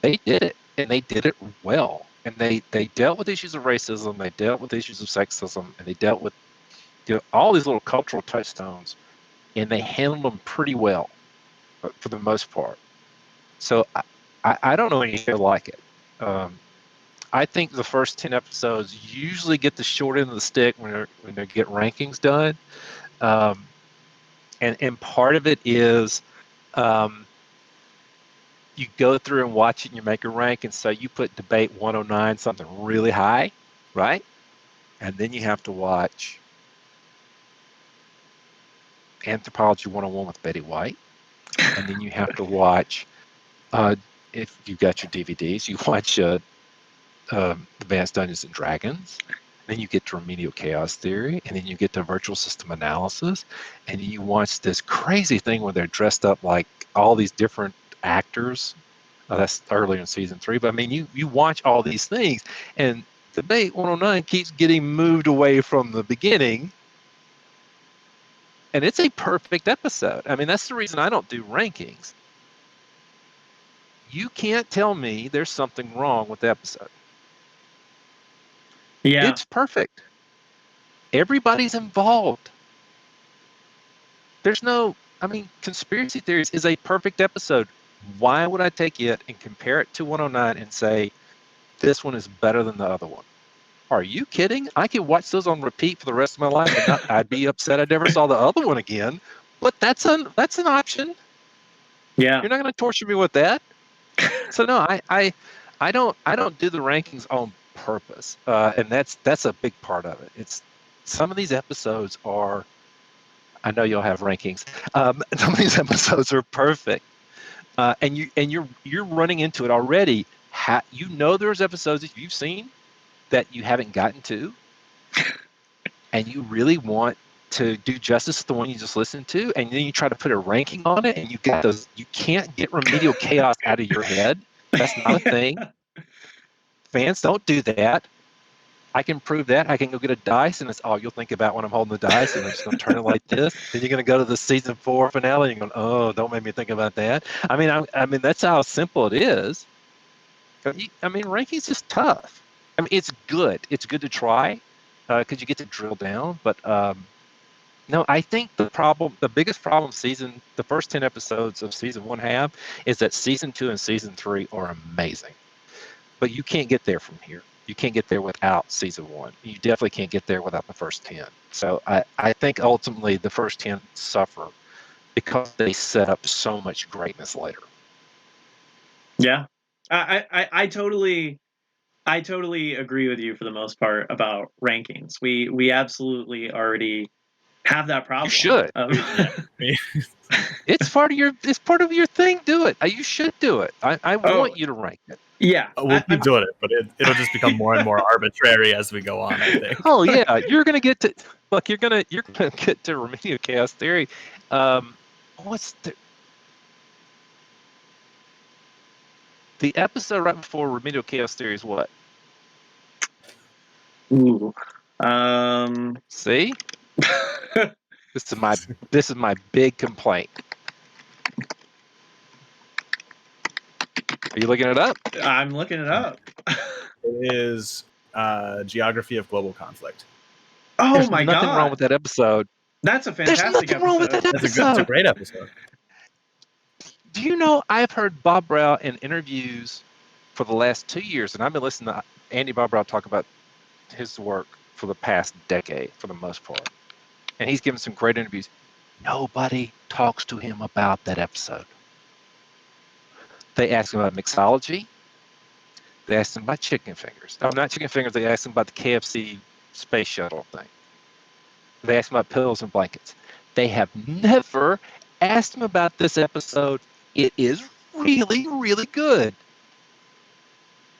They did it, and they did it well. And they dealt with issues of racism, they dealt with issues of sexism, and they dealt with all these little cultural touchstones, and they handled them pretty well for the most part. So I don't know any show like it. I think the first 10 episodes usually get the short end of the stick when they get rankings done. And part of it is you go through and watch it and you make a rank, and so you put debate 109 something really high, right? And then you have to watch Anthropology 101 with Betty White, and then you have to watch, if you've got your DVDs, you watch Advanced Dungeons and Dragons. Then you get to Remedial Chaos Theory, and then you get to Virtual System Analysis, and you watch this crazy thing where they're dressed up like all these different actors That's earlier in season 3. But I mean, you watch all these things, and Debate 109 keeps getting moved away from the beginning, and it's a perfect episode. I mean, that's the reason I don't do rankings. You can't tell me there's something wrong with the episode. Yeah. It's perfect. Everybody's involved. There's no, I mean, Conspiracy Theories is a perfect episode. Why would I take it and compare it to 109 and say this one is better than the other one? Are you kidding? I could watch those on repeat for the rest of my life, and I'd be upset I never saw the other one again. But that's an option. Yeah. You're not going to torture me with that. So no, I don't do the rankings on purpose, and that's a big part of it. It's some of these episodes are. I know you'll have rankings. Some of these episodes are perfect, and you're running into it already. You know there's episodes that you've seen that you haven't gotten to, and you really want to do justice to the one you just listened to, and then you try to put a ranking on it, and you get those. You can't get Remedial Chaos out of your head. That's not a thing. Fans, don't do that. I can prove that. I can go get a dice, and it's all you'll think about when I'm holding the dice, and I'm just going to turn it like this. Then you're going to go to the season 4 finale, and you're going, oh, don't make me think about that. I mean, that's how simple it is. I mean, ranking's just tough. I mean, it's good. It's good to try because you get to drill down. But no, I think the biggest problem the first 10 episodes of season 1 have is that season 2 and season 3 are amazing. But you can't get there from here. You can't get there without season 1. You definitely can't get there without the first 10. So I think ultimately the first 10 suffer because they set up so much greatness later. Yeah. I totally agree with you for the most part about rankings. We absolutely already have that problem. You should. It's part of your thing. Do it. You should do it. I want you to rank it. Yeah. We'll keep doing it, but it'll just become more and more arbitrary as we go on, I think. Oh yeah, you're gonna get to get to Remedial Chaos Theory. What's the episode right before Remedial Chaos Theory is what? Ooh. See? This is my big complaint. Are you looking it up? I'm looking it up. It is Geography of Global Conflict. Oh There's my nothing god. wrong with that episode. That's a fantastic There's nothing wrong with that episode. It's a great episode. Do you know I've heard Bob Brow in interviews for the last 2 years, and I've been listening to Andy Bob Brow talk about his work for the past decade, for the most part. And he's given some great interviews. Nobody talks to him about that episode. They ask him about mixology. They asked him about chicken fingers. No, not chicken fingers. They asked him about the KFC space shuttle thing. They asked him about pillows and blankets. They have never asked him about this episode. It is really, really good.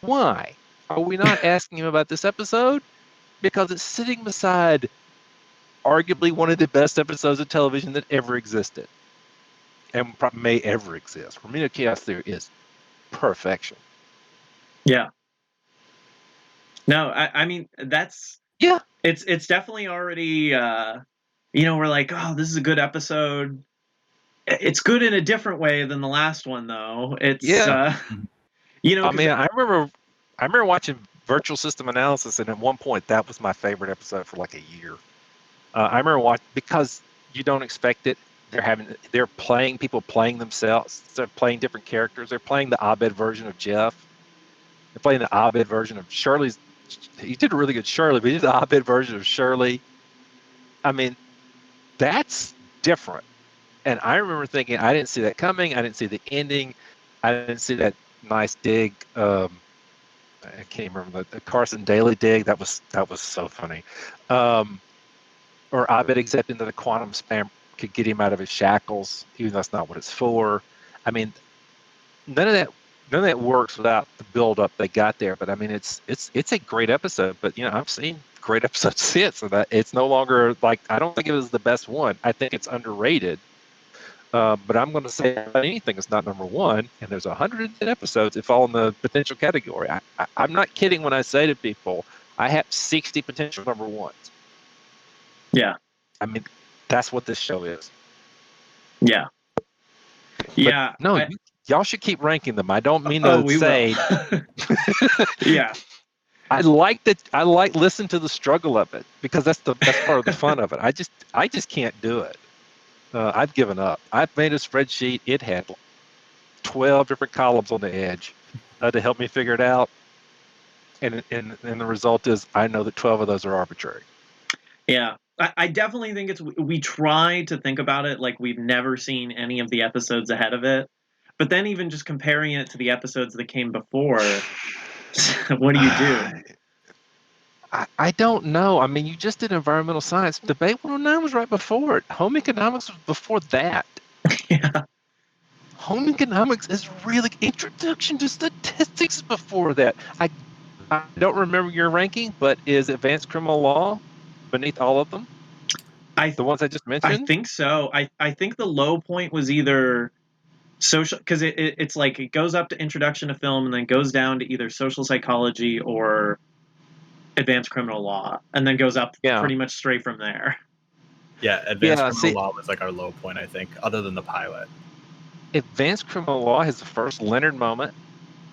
Why are we not asking him about this episode? Because it's sitting beside arguably one of the best episodes of television that ever existed and may ever exist. Remedial Chaos Theory is perfection. Yeah. No, I mean that's It's definitely already we're like, oh, this is a good episode. It's good in a different way than the last one, though. It's I mean, I remember watching Virtual System Analysis, and at one point that was my favorite episode for like a year. I remember watching because you don't expect it. They're playing people playing themselves. They're playing different characters. They're playing the Abed version of Jeff. They're playing the Abed version of Shirley's. He did a really good Shirley, but he did the Abed version of Shirley. I mean, that's different. And I remember thinking, I didn't see that coming. I didn't see the ending. I didn't see that nice dig. I can't remember the Carson Daly dig. That was so funny. Or Abed accepting that a quantum spam could get him out of his shackles, even though that's not what it's for. I mean, none of that works without the build up they got there. But I mean, it's a great episode. But I've seen great episodes since, so that it's no longer like, I don't think it was the best one. I think it's underrated. But I'm going to say anything is not number one, and there's 110 episodes that fall in the potential category. I'm not kidding when I say to people, I have 60 potential number ones. Yeah. I mean, that's what this show is. Yeah. But Yeah. no, y'all should keep ranking them. I don't mean Oh, to we say. will. Yeah. I like that. I like listen to the struggle of it because that's part of the fun of it. I just can't do it. I've given up. I've made a spreadsheet. It had 12 different columns on the edge to help me figure it out, and the result is I know that 12 of those are arbitrary. Yeah. I definitely think we try to think about it like we've never seen any of the episodes ahead of it. But then even just comparing it to the episodes that came before, what do you do? I don't know. I mean, you just did environmental science. Debate 109 was right before it. Home economics was before that. Yeah. Home economics is really introduction to statistics before that. I don't remember your ranking, but is advanced criminal law beneath all of them? The ones I just mentioned? I think so. I think the low point was either social, because it's like it goes up to introduction to film and then goes down to either social psychology or advanced criminal law, and then goes up pretty much straight from there. Yeah, advanced criminal law was like our low point, I think, other than the pilot. Advanced criminal law has the first Leonard moment.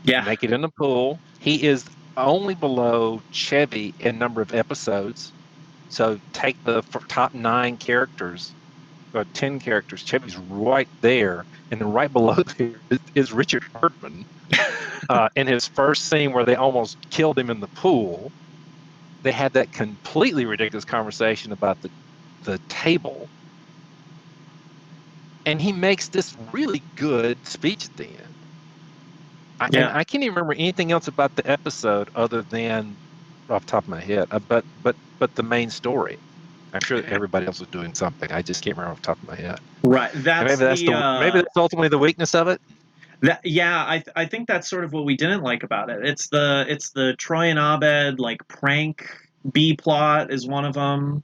Yeah. Naked in the pool. He is only below Chevy in number of episodes. So take the top 9 characters, or 10 characters. Chevy's right there, and then right below there is Richard Herdman. In his first scene where they almost killed him in the pool, they had that completely ridiculous conversation about the table. And he makes this really good speech at the end. And I can't even remember anything else about the episode other than off the top of my head. But the main story. I'm sure everybody else was doing something. I just can't remember off the top of my head. Right. Maybe that's ultimately the weakness of it. I think that's sort of what we didn't like about it. It's the Troy and Abed like prank B plot is one of them.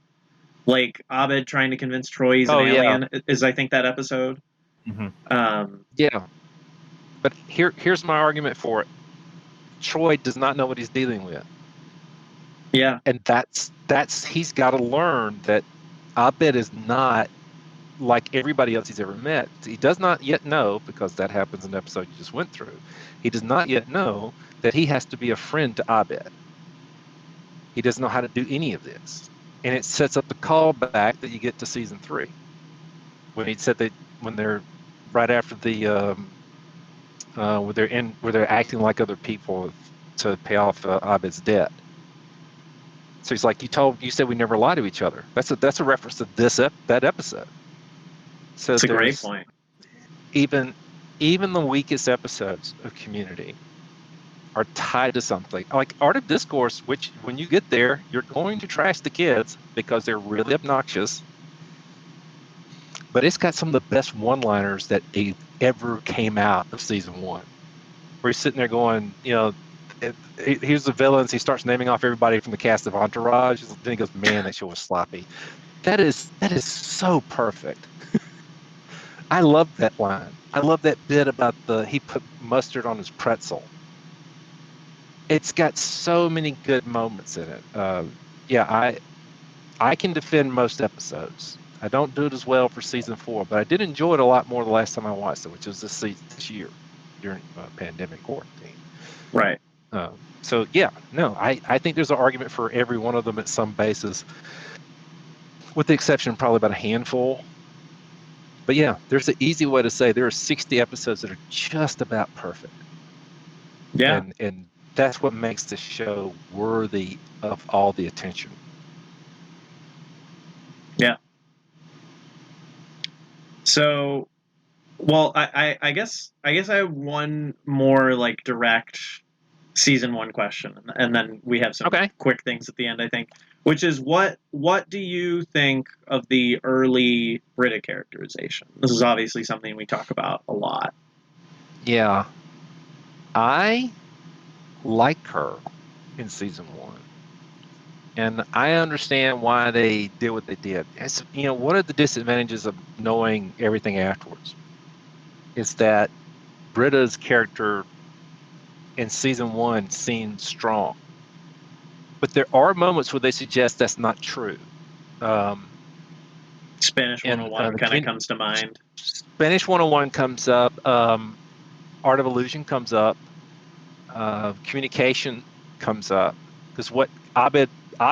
Like Abed trying to convince Troy he's an alien is, I think, that episode. Mm-hmm. Yeah. But here's my argument for it. Troy does not know what he's dealing with. Yeah. And that's he's got to learn that Abed is not like everybody else he's ever met. He does not yet know, because that happens in the episode you just went through. He does not yet know that he has to be a friend to Abed. He doesn't know how to do any of this. And it sets up the callback that you get to season 3. When he said that when they're right after the where they're acting like other people to pay off Abed's debt. So he's like, you said we never lie to each other. That's a reference to that episode. So it's a great point. Even the weakest episodes of Community are tied to something. Like Art of Discourse, which when you get there, you're going to trash the kids because they're really obnoxious. But it's got some of the best one-liners that ever came out of season 1. Where he's sitting there going, here's the villains. He starts naming off everybody from the cast of Entourage. Then he goes, "Man, that show was sloppy." That is so perfect. I love that line. I love that bit about he put mustard on his pretzel. It's got so many good moments in it. I can defend most episodes. I don't do it as well for season 4, but I did enjoy it a lot more the last time I watched it, which was this year during pandemic quarantine. Right. So yeah, no, I think there's an argument for every one of them at some basis, with the exception of probably about a handful. But yeah, there's an easy way to say there are 60 episodes that are just about perfect. Yeah. And that's what makes the show worthy of all the attention. Yeah. So, well, I guess I have one more like direct season 1 question, and then we have some quick things at the end, I think, which is what do you think of the early Britta characterization? This is obviously something we talk about a lot. Yeah. I like her in season 1. And I understand why they did what they did. It's, one of the disadvantages of knowing everything afterwards is that Britta's character in season 1 seems strong, but there are moments where they suggest that's not true. Spanish And 101 kind of comes to mind. Spanish 101 comes up. Art of Illusion comes up. Communication comes up, because what Abed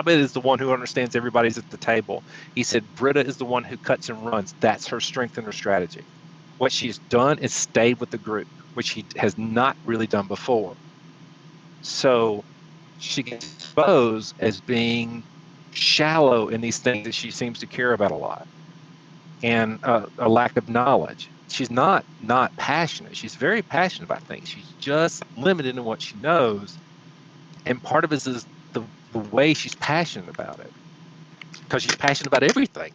is the one who understands everybody's at the table. He said Britta is the one who cuts and runs. That's her strength and her strategy. What she's done is stayed with the group, which she has not really done before. So she gets exposed as being shallow in these things that she seems to care about a lot, and a lack of knowledge. She's not passionate. She's very passionate about things. She's just limited in what she knows, and part of it is the way she's passionate about it, because she's passionate about everything.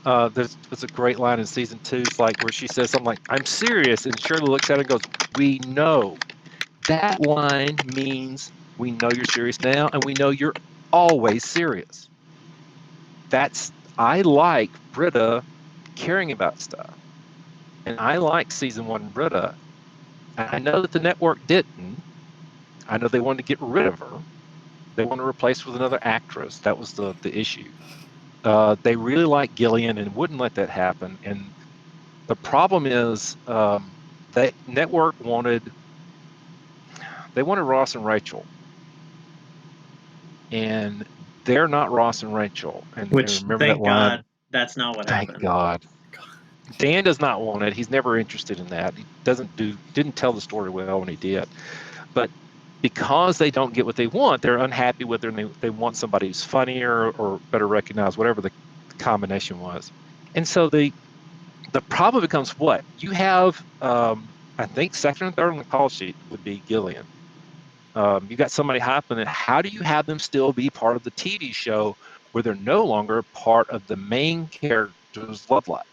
There's a great line in season 2. It's like where she says something like, "I'm serious," and Shirley looks at her and goes, "We know." That line means we know you're serious now, and we know you're always serious. I like Britta caring about stuff, and I like season 1 Britta. I know that the network didn't. I know they wanted to get rid of her. They want to replace her with another actress. That was the issue. They really like Gillian and wouldn't let that happen. And the problem is, the network wanted Ross and Rachel, and they're not Ross and Rachel. And Which, remember thank that line? God, that's not what Thank happened. God. Dan does not want it. He's never interested in that. He didn't tell the story well when he did. But because they don't get what they want, they're unhappy with her, and they want somebody who's funnier or better recognized, whatever the combination was. And so the problem becomes what? You have, I think, second and third on the call sheet would be Gillian. You got somebody hopping it. How do you have them still be part of the TV show where they're no longer part of the main character's love life?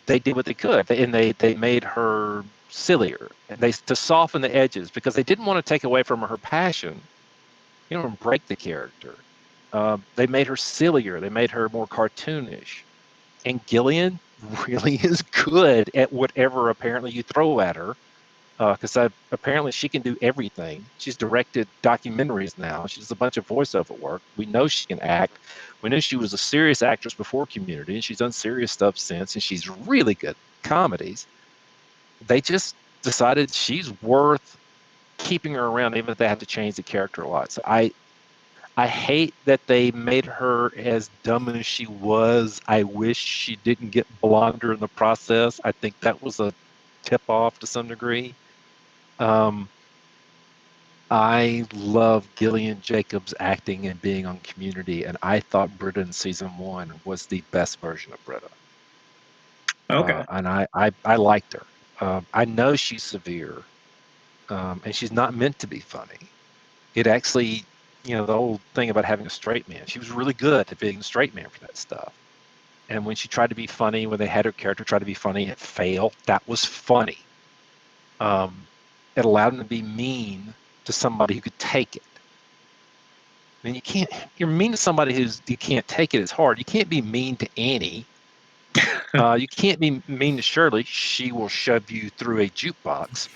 They did what they could, and they made her sillier, and to soften the edges, because they didn't want to take away from her passion, and break the character. They made her sillier. They made her more cartoonish. And Gillian really is good at whatever apparently you throw at her, because apparently she can do everything. She's directed documentaries now. She does a bunch of voiceover work. We know she can act. We know she was a serious actress before Community, and she's done serious stuff since, and she's really good at comedies. They just decided she's worth keeping her around, even if they have to change the character a lot. So I hate that they made her as dumb as she was. I wish she didn't get blonder in the process. I think that was a tip off to some degree. I love Gillian Jacobs acting and being on Community, and I thought Britta in season 1 was the best version of Britta. Okay. And I liked her. I know she's severe, and she's not meant to be funny. It actually, the whole thing about having a straight man, she was really good at being a straight man for that stuff. And when she tried to be funny, when they had her character try to be funny, it failed. That was funny. It allowed them to be mean to somebody who could take it. I mean, you're mean to somebody you can't take it. It's hard. You can't be mean to Annie. You can't be mean to Shirley. She will shove you through a jukebox.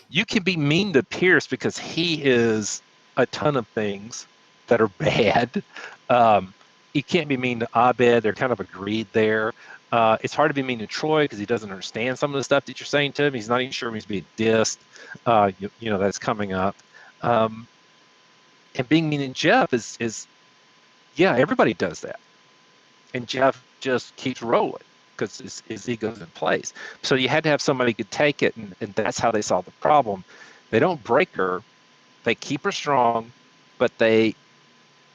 You can be mean to Pierce because he is a ton of things that are bad. You can't be mean to Abed. They're kind of agreed there. It's hard to be mean to Troy because he doesn't understand some of the stuff that you're saying to him. He's not even sure if he's being dissed. That's coming up. And being mean to Jeff is everybody does that. And Jeff just keeps rolling because his ego's in place. So you had to have somebody who could take it, and that's how they solve the problem. They don't break her. They keep her strong, but they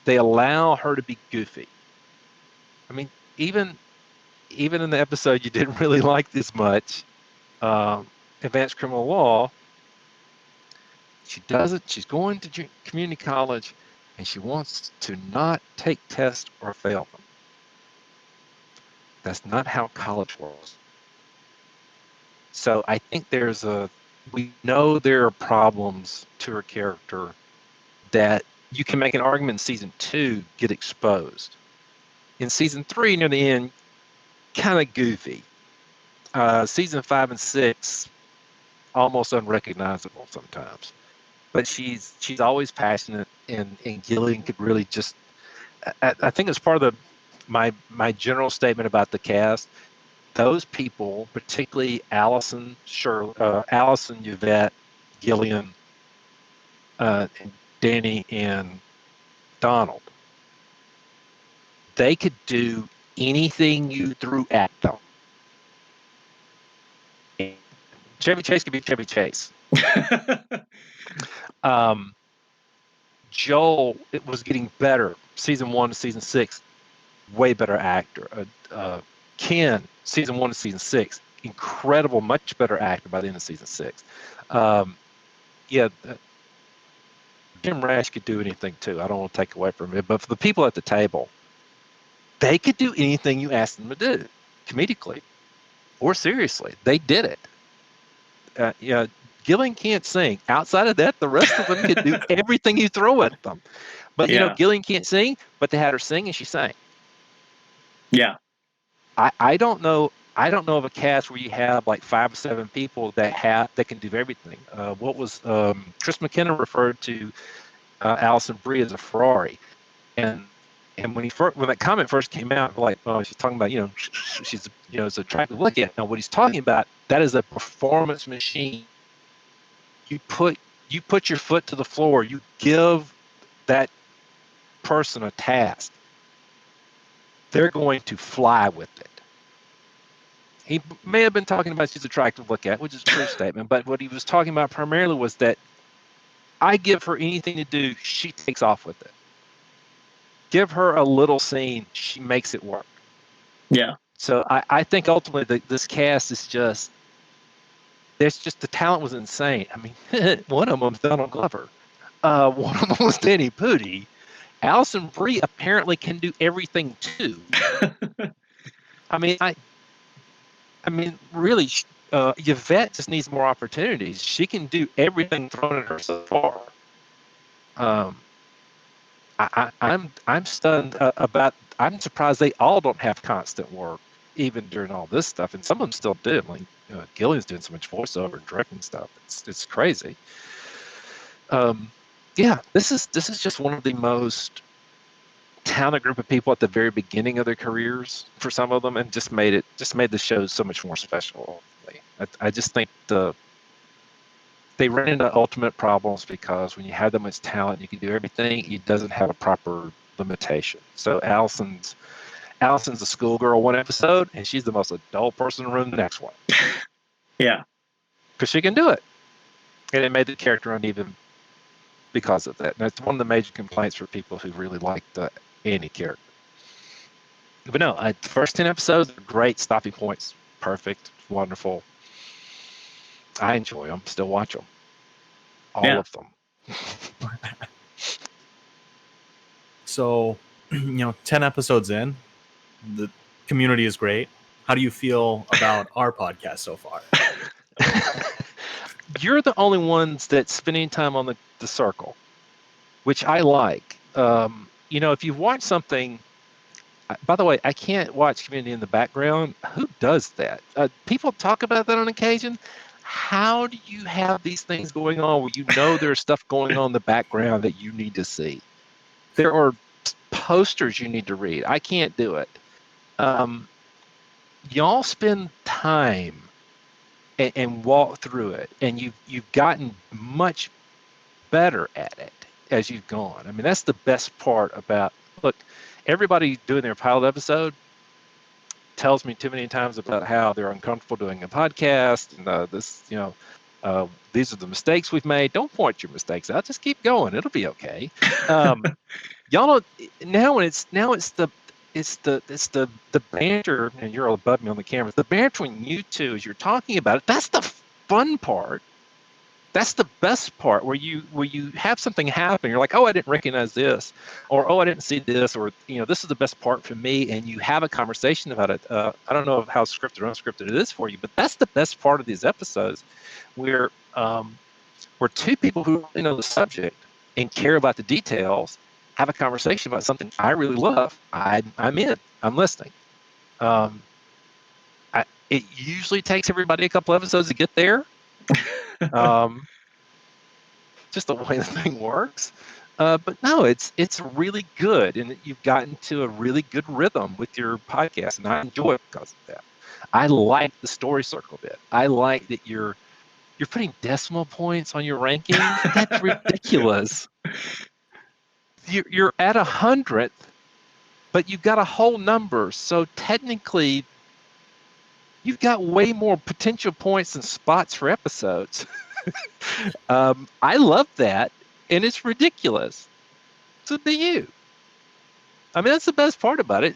allow her to be goofy. I mean, even in the episode you didn't really like this much, Advanced Criminal Law, she's going to community college, and she wants to not take tests or fail them. That's not how college works. So I think there's a we know there are problems to her character that you can make an argument in season 2 get exposed. In season 3, near the end, kind of goofy. Season 5 and 6, almost unrecognizable sometimes. But she's always passionate, and Gillian could really just. I think it's part of my general statement about the cast. Those people, particularly Allison, Yvette, Gillian, and Danny, and Donald, they could do anything you threw at them. Chevy Chase could be Chevy Chase. Joel, it was getting better. Season 1 to season 6, way better actor. Ken, season 1 to season 6, incredible, much better actor by the end of season 6. Jim Rash could do anything too. I don't want to take away from it, but for the people at the table, they could do anything you asked them to do, comedically or seriously. They did it. Gillian can't sing. Outside of that, the rest of them could do everything you throw at them. But Gillian can't sing, but they had her sing and she sang. Yeah. I don't know of a cast where you have like 5 or 7 people that can do everything. Chris McKenna referred to Alison Brie as a Ferrari, and when that comment first came out, like, oh, she's talking about she's it's attractive to look at. Now, what he's talking about, that is a performance machine. You put your foot to the floor. You give that person a task. They're going to fly with it. He may have been talking about she's attractive to look at, which is a true statement, but what he was talking about primarily was that I give her anything to do, she takes off with it. Give her a little scene, she makes it work. Yeah. So I think ultimately this cast is just, the talent was insane. I mean, one of them was Donald Glover. One of them was Danny Pudi. Alison Brie apparently can do everything too. I mean, really, Yvette just needs more opportunities. She can do everything thrown at her so far. I'm stunned about. I'm surprised they all don't have constant work, even during all this stuff. And some of them still do. Like Gillian's doing so much voiceover and directing stuff. It's crazy. This is just one of the most talented group of people at the very beginning of their careers for some of them, and just made the show so much more special. I just think they run into ultimate problems because when you have that much talent, you can do everything. It doesn't have a proper limitation. So Allison's a schoolgirl one episode, and she's the most adult person in the room the next one. Yeah, because she can do it, and it made the character uneven because of that. And that's one of the major complaints for people who really like the Annie character. But no, the first 10 episodes are great. Stopping points, perfect, wonderful. I enjoy them. Still watch them. All of them. So, 10 episodes in, the community is great. How do you feel about our podcast so far? You're the only ones that's spending time on the circle, which I like. If you've watched something, by the way, I can't watch Community in the background. Who does that? People talk about that on occasion. How do you have these things going on where there's stuff going on in the background that you need to see? There are posters you need to read. I can't do it. Y'all spend time and walk through it, and you've gotten much better at it as you've gone. I mean, that's the best part about, look, everybody doing their pilot episode tells me too many times about how they're uncomfortable doing a podcast, and these are the mistakes we've made. Don't point your mistakes out. Just keep going. It'll be okay. Y'all know it's the banter, and you're all above me on the camera. The banter between you two as you're talking about it. That's the fun part. That's the best part, where you have something happen. You're like, oh, I didn't recognize this, or oh, I didn't see this, or this is the best part for me, and you have a conversation about it. I don't know how scripted or unscripted it is for you, but that's the best part of these episodes, where where two people who really know the subject and care about the details have a conversation about something I really love. I'm in. I'm listening. It usually takes everybody a couple episodes to get there. Just the way the thing works. But no, it's really good, and you've gotten to a really good rhythm with your podcast, and I enjoy it because of that. I like the story circle bit. I like that you're putting decimal points on your rankings. That's ridiculous. You're at 100th, but you've got a whole number, so technically you've got way more potential points than spots for episodes. I love that, and it's ridiculous. So do you. I mean, that's the best part about it.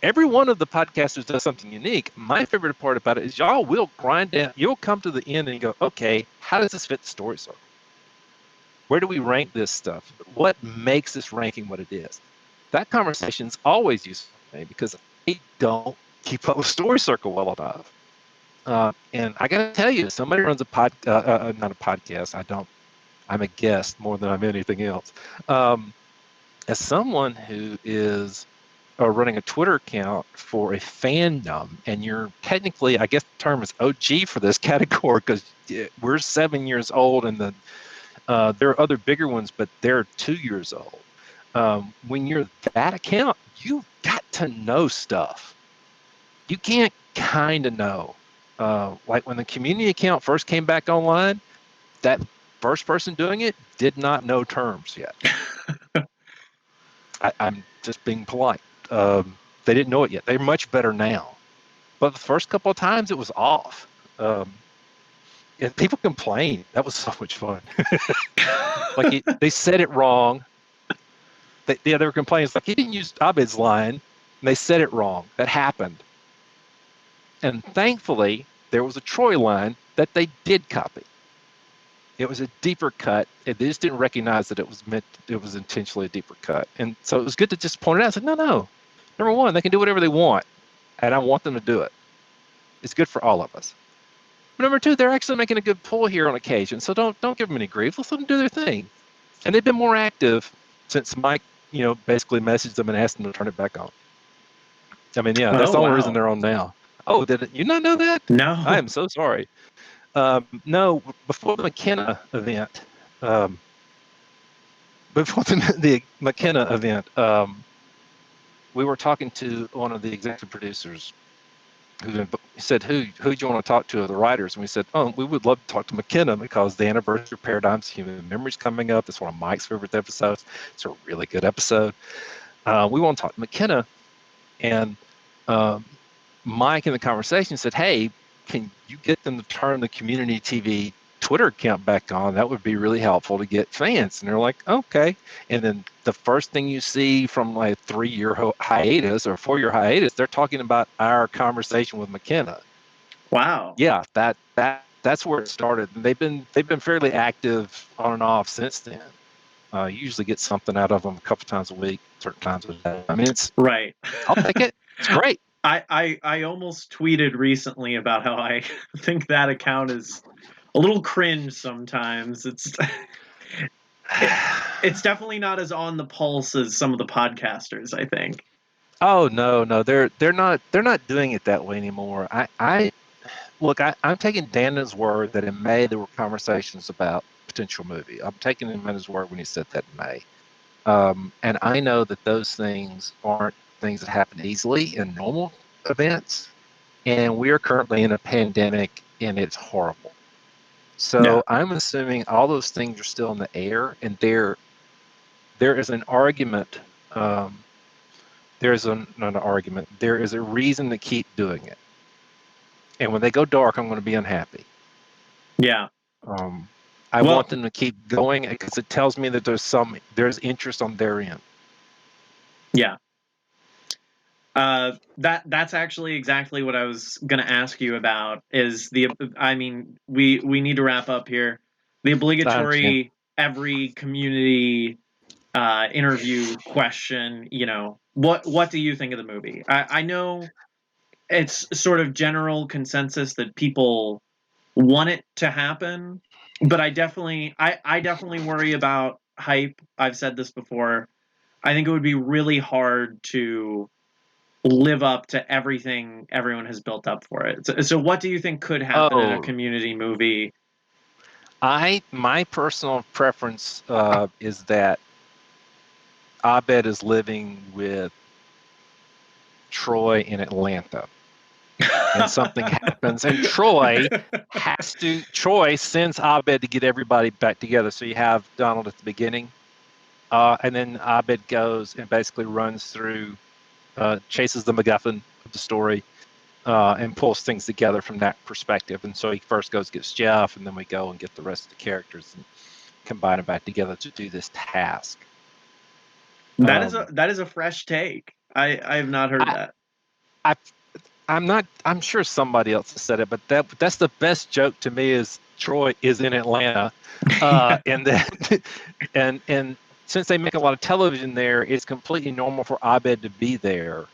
Every one of the podcasters does something unique. My favorite part about it is y'all will grind down. You'll come to the end and go, okay, how does this fit the story circle? Where do we rank this stuff? What makes this ranking what it is? That conversation's always useful to me because I don't keep up with story circle well enough. And I got to tell you, somebody runs not a podcast. I don't. I'm a guest more than I'm anything else. As someone who is running a Twitter account for a fandom, and you're technically, I guess the term is OG for this category because we're 7 years old, and there are other bigger ones, but they're 2 years old. When you're that account, you've got to know stuff. You can't kind of know. Like when the community account first came back online, that first person doing it did not know terms yet. I'm just being polite. They didn't know it yet. They're much better now. But the first couple of times it was off. And people complained. That was so much fun. Like they said it wrong. They were complaining. It's like he didn't use Abed's line, and they said it wrong. That happened. And thankfully, there was a Troy line that they did copy. It was a deeper cut. They just didn't recognize that it was intentionally a deeper cut. And so it was good to just point it out. I said, no. Number one, they can do whatever they want, and I want them to do it. It's good for all of us. But number two, they're actually making a good pull here on occasion. So don't give them any grief. Let's let them do their thing. And they've been more active since Mike, basically messaged them and asked them to turn it back on. I mean, yeah, that's the only reason they're on now. Oh, did you not know that? No. I am so sorry. No, before the McKenna event, we were talking to one of the executive producers who said, who do you want to talk to of the writers? And we said, we would love to talk to McKenna because the anniversary of Paradigms Human Memories coming up. It's one of Mike's favorite episodes. It's a really good episode. We want to talk to McKenna. And Mike in the conversation said, hey, can you get them to turn the community TV Twitter account back on? That would be really helpful to get fans. And they're like, okay. And then the first thing you see from like a 3-year hiatus or 4-year hiatus, they're talking about our conversation with McKenna. Wow. Yeah, that's where it started. And they've been fairly active on and off since then. You usually get something out of them a couple times a week, certain times a day. I mean, it's right. I'll take it. It's great. I almost tweeted recently about how I think that account is a little cringe sometimes. It's definitely not as on the pulse as some of the podcasters, I think. Oh no, they're not doing it that way anymore. I'm taking Dan at his word that in May there were conversations about potential movie. I'm taking him at his word when he said that in May. And I know that those things aren't things that happen easily in normal events. And we are currently in a pandemic and it's horrible. So yeah. I'm assuming all those things are still in the air, and there is an argument. Not an argument. There is a reason to keep doing it. And when they go dark, I'm going to be unhappy. Yeah. I want them to keep going because it tells me that there's interest on their end. Yeah. That's actually exactly what I was going to ask you about. We need to wrap up here. The obligatory every community interview question. What do you think of the movie? I know it's sort of general consensus that people want it to happen, but I definitely worry about hype. I've said this before. I think it would be really hard to live up to everything everyone has built up for it. So what do you think could happen in a Oh. Community movie? My personal preference is that Abed is living with Troy in Atlanta, and something happens, and Troy sends Abed to get everybody back together. So you have Donald at the beginning, and then Abed goes and basically runs through, chases the MacGuffin of the story, and pulls things together from that perspective. And so he first goes gets Jeff, and then we go and get the rest of the characters and combine them back together to do this task. That is a fresh take. I have not heard that. I'm sure somebody else has said it, but that's the best joke to me is Troy is in Atlanta, and then and since they make a lot of television there, it's completely normal for Abed to be there,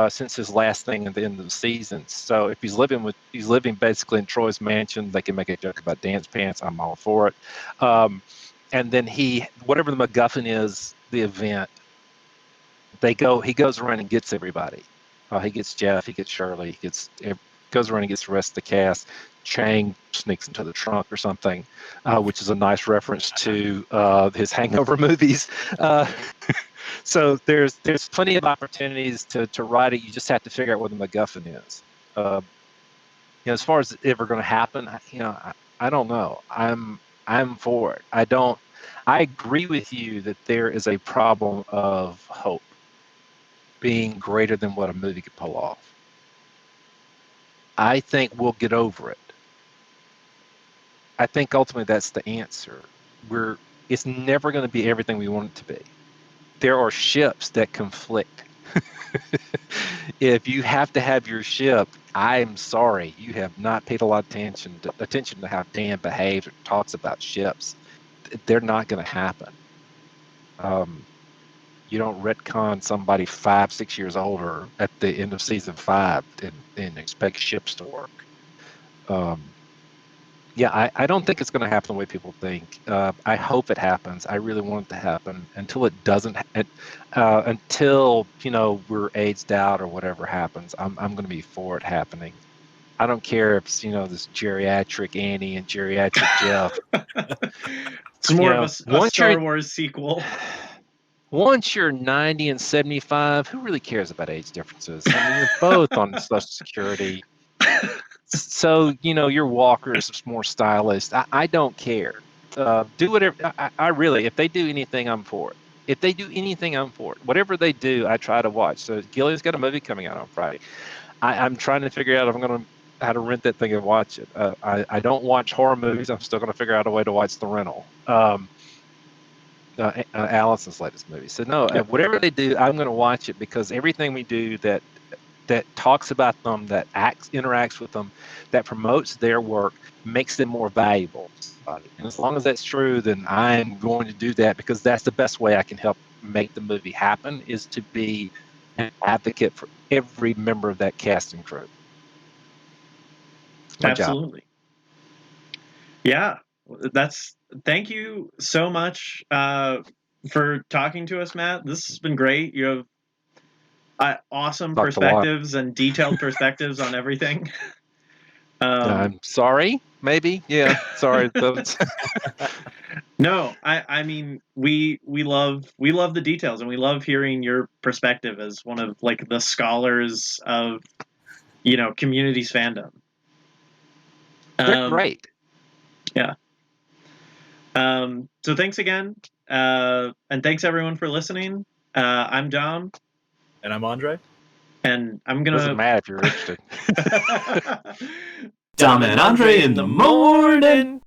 since his last thing at the end of the season. So if he's living basically in Troy's mansion, they can make a joke about dance pants. I'm all for it. And then whatever the MacGuffin is, the event, he goes around and gets everybody. He gets Jeff, he gets Shirley, goes around and gets the rest of the cast. Chang sneaks into the trunk or something, which is a nice reference to his Hangover movies. So there's plenty of opportunities to write it. You just have to figure out what the MacGuffin is. As far as it's ever going to happen, I don't know. I'm for it. I agree with you that there is a problem of hope being greater than what a movie could pull off. I think we'll get over it. I think ultimately that's the answer. It's never going to be everything we want it to be. There are ships that conflict. If you have to have your ship, I'm sorry, you have not paid a lot of attention to how Dan behaves or talks about ships. They're not going to happen. You don't retcon somebody 5-6 years older at the end of season 5 and expect ships to work. I don't think it's going to happen the way people think. I hope it happens. I really want it to happen. Until it doesn't, until we're aged out or whatever happens, I'm going to be for it happening. I don't care if it's this geriatric Annie and geriatric Jeff. It's more of a Star Wars sequel. Once you're 90 and 75, who really cares about age differences? I mean, you're both on Social Security. So, your walker is more stylish. I don't care. Do whatever. I really, if they do anything, I'm for it. Whatever they do, I try to watch. So Gillian's got a movie coming out on Friday. I'm trying to figure out how to rent that thing and watch it. I don't watch horror movies. I'm still going to figure out a way to watch the rental. Allison's latest movie. So no, whatever they do, I'm going to watch it because everything we do that talks about them, that interacts with them, that promotes their work, makes them more valuable. And as long as that's true, then I'm going to do that because that's the best way I can help make the movie happen, is to be an advocate for every member of that cast and crew. Absolutely. Yeah, thank you so much for talking to us, Matt. This has been great. You have awesome perspectives and detailed perspectives on everything. I'm sorry, maybe. Yeah, sorry. No, I mean we love the details, and we love hearing your perspective as one of the scholars of Community's fandom. They're great. Yeah. So thanks again, and thanks everyone for listening. I'm Dom. And I'm Andre. And I'm gonna. Doesn't matter if you're interested. Dom and Andre in the morning.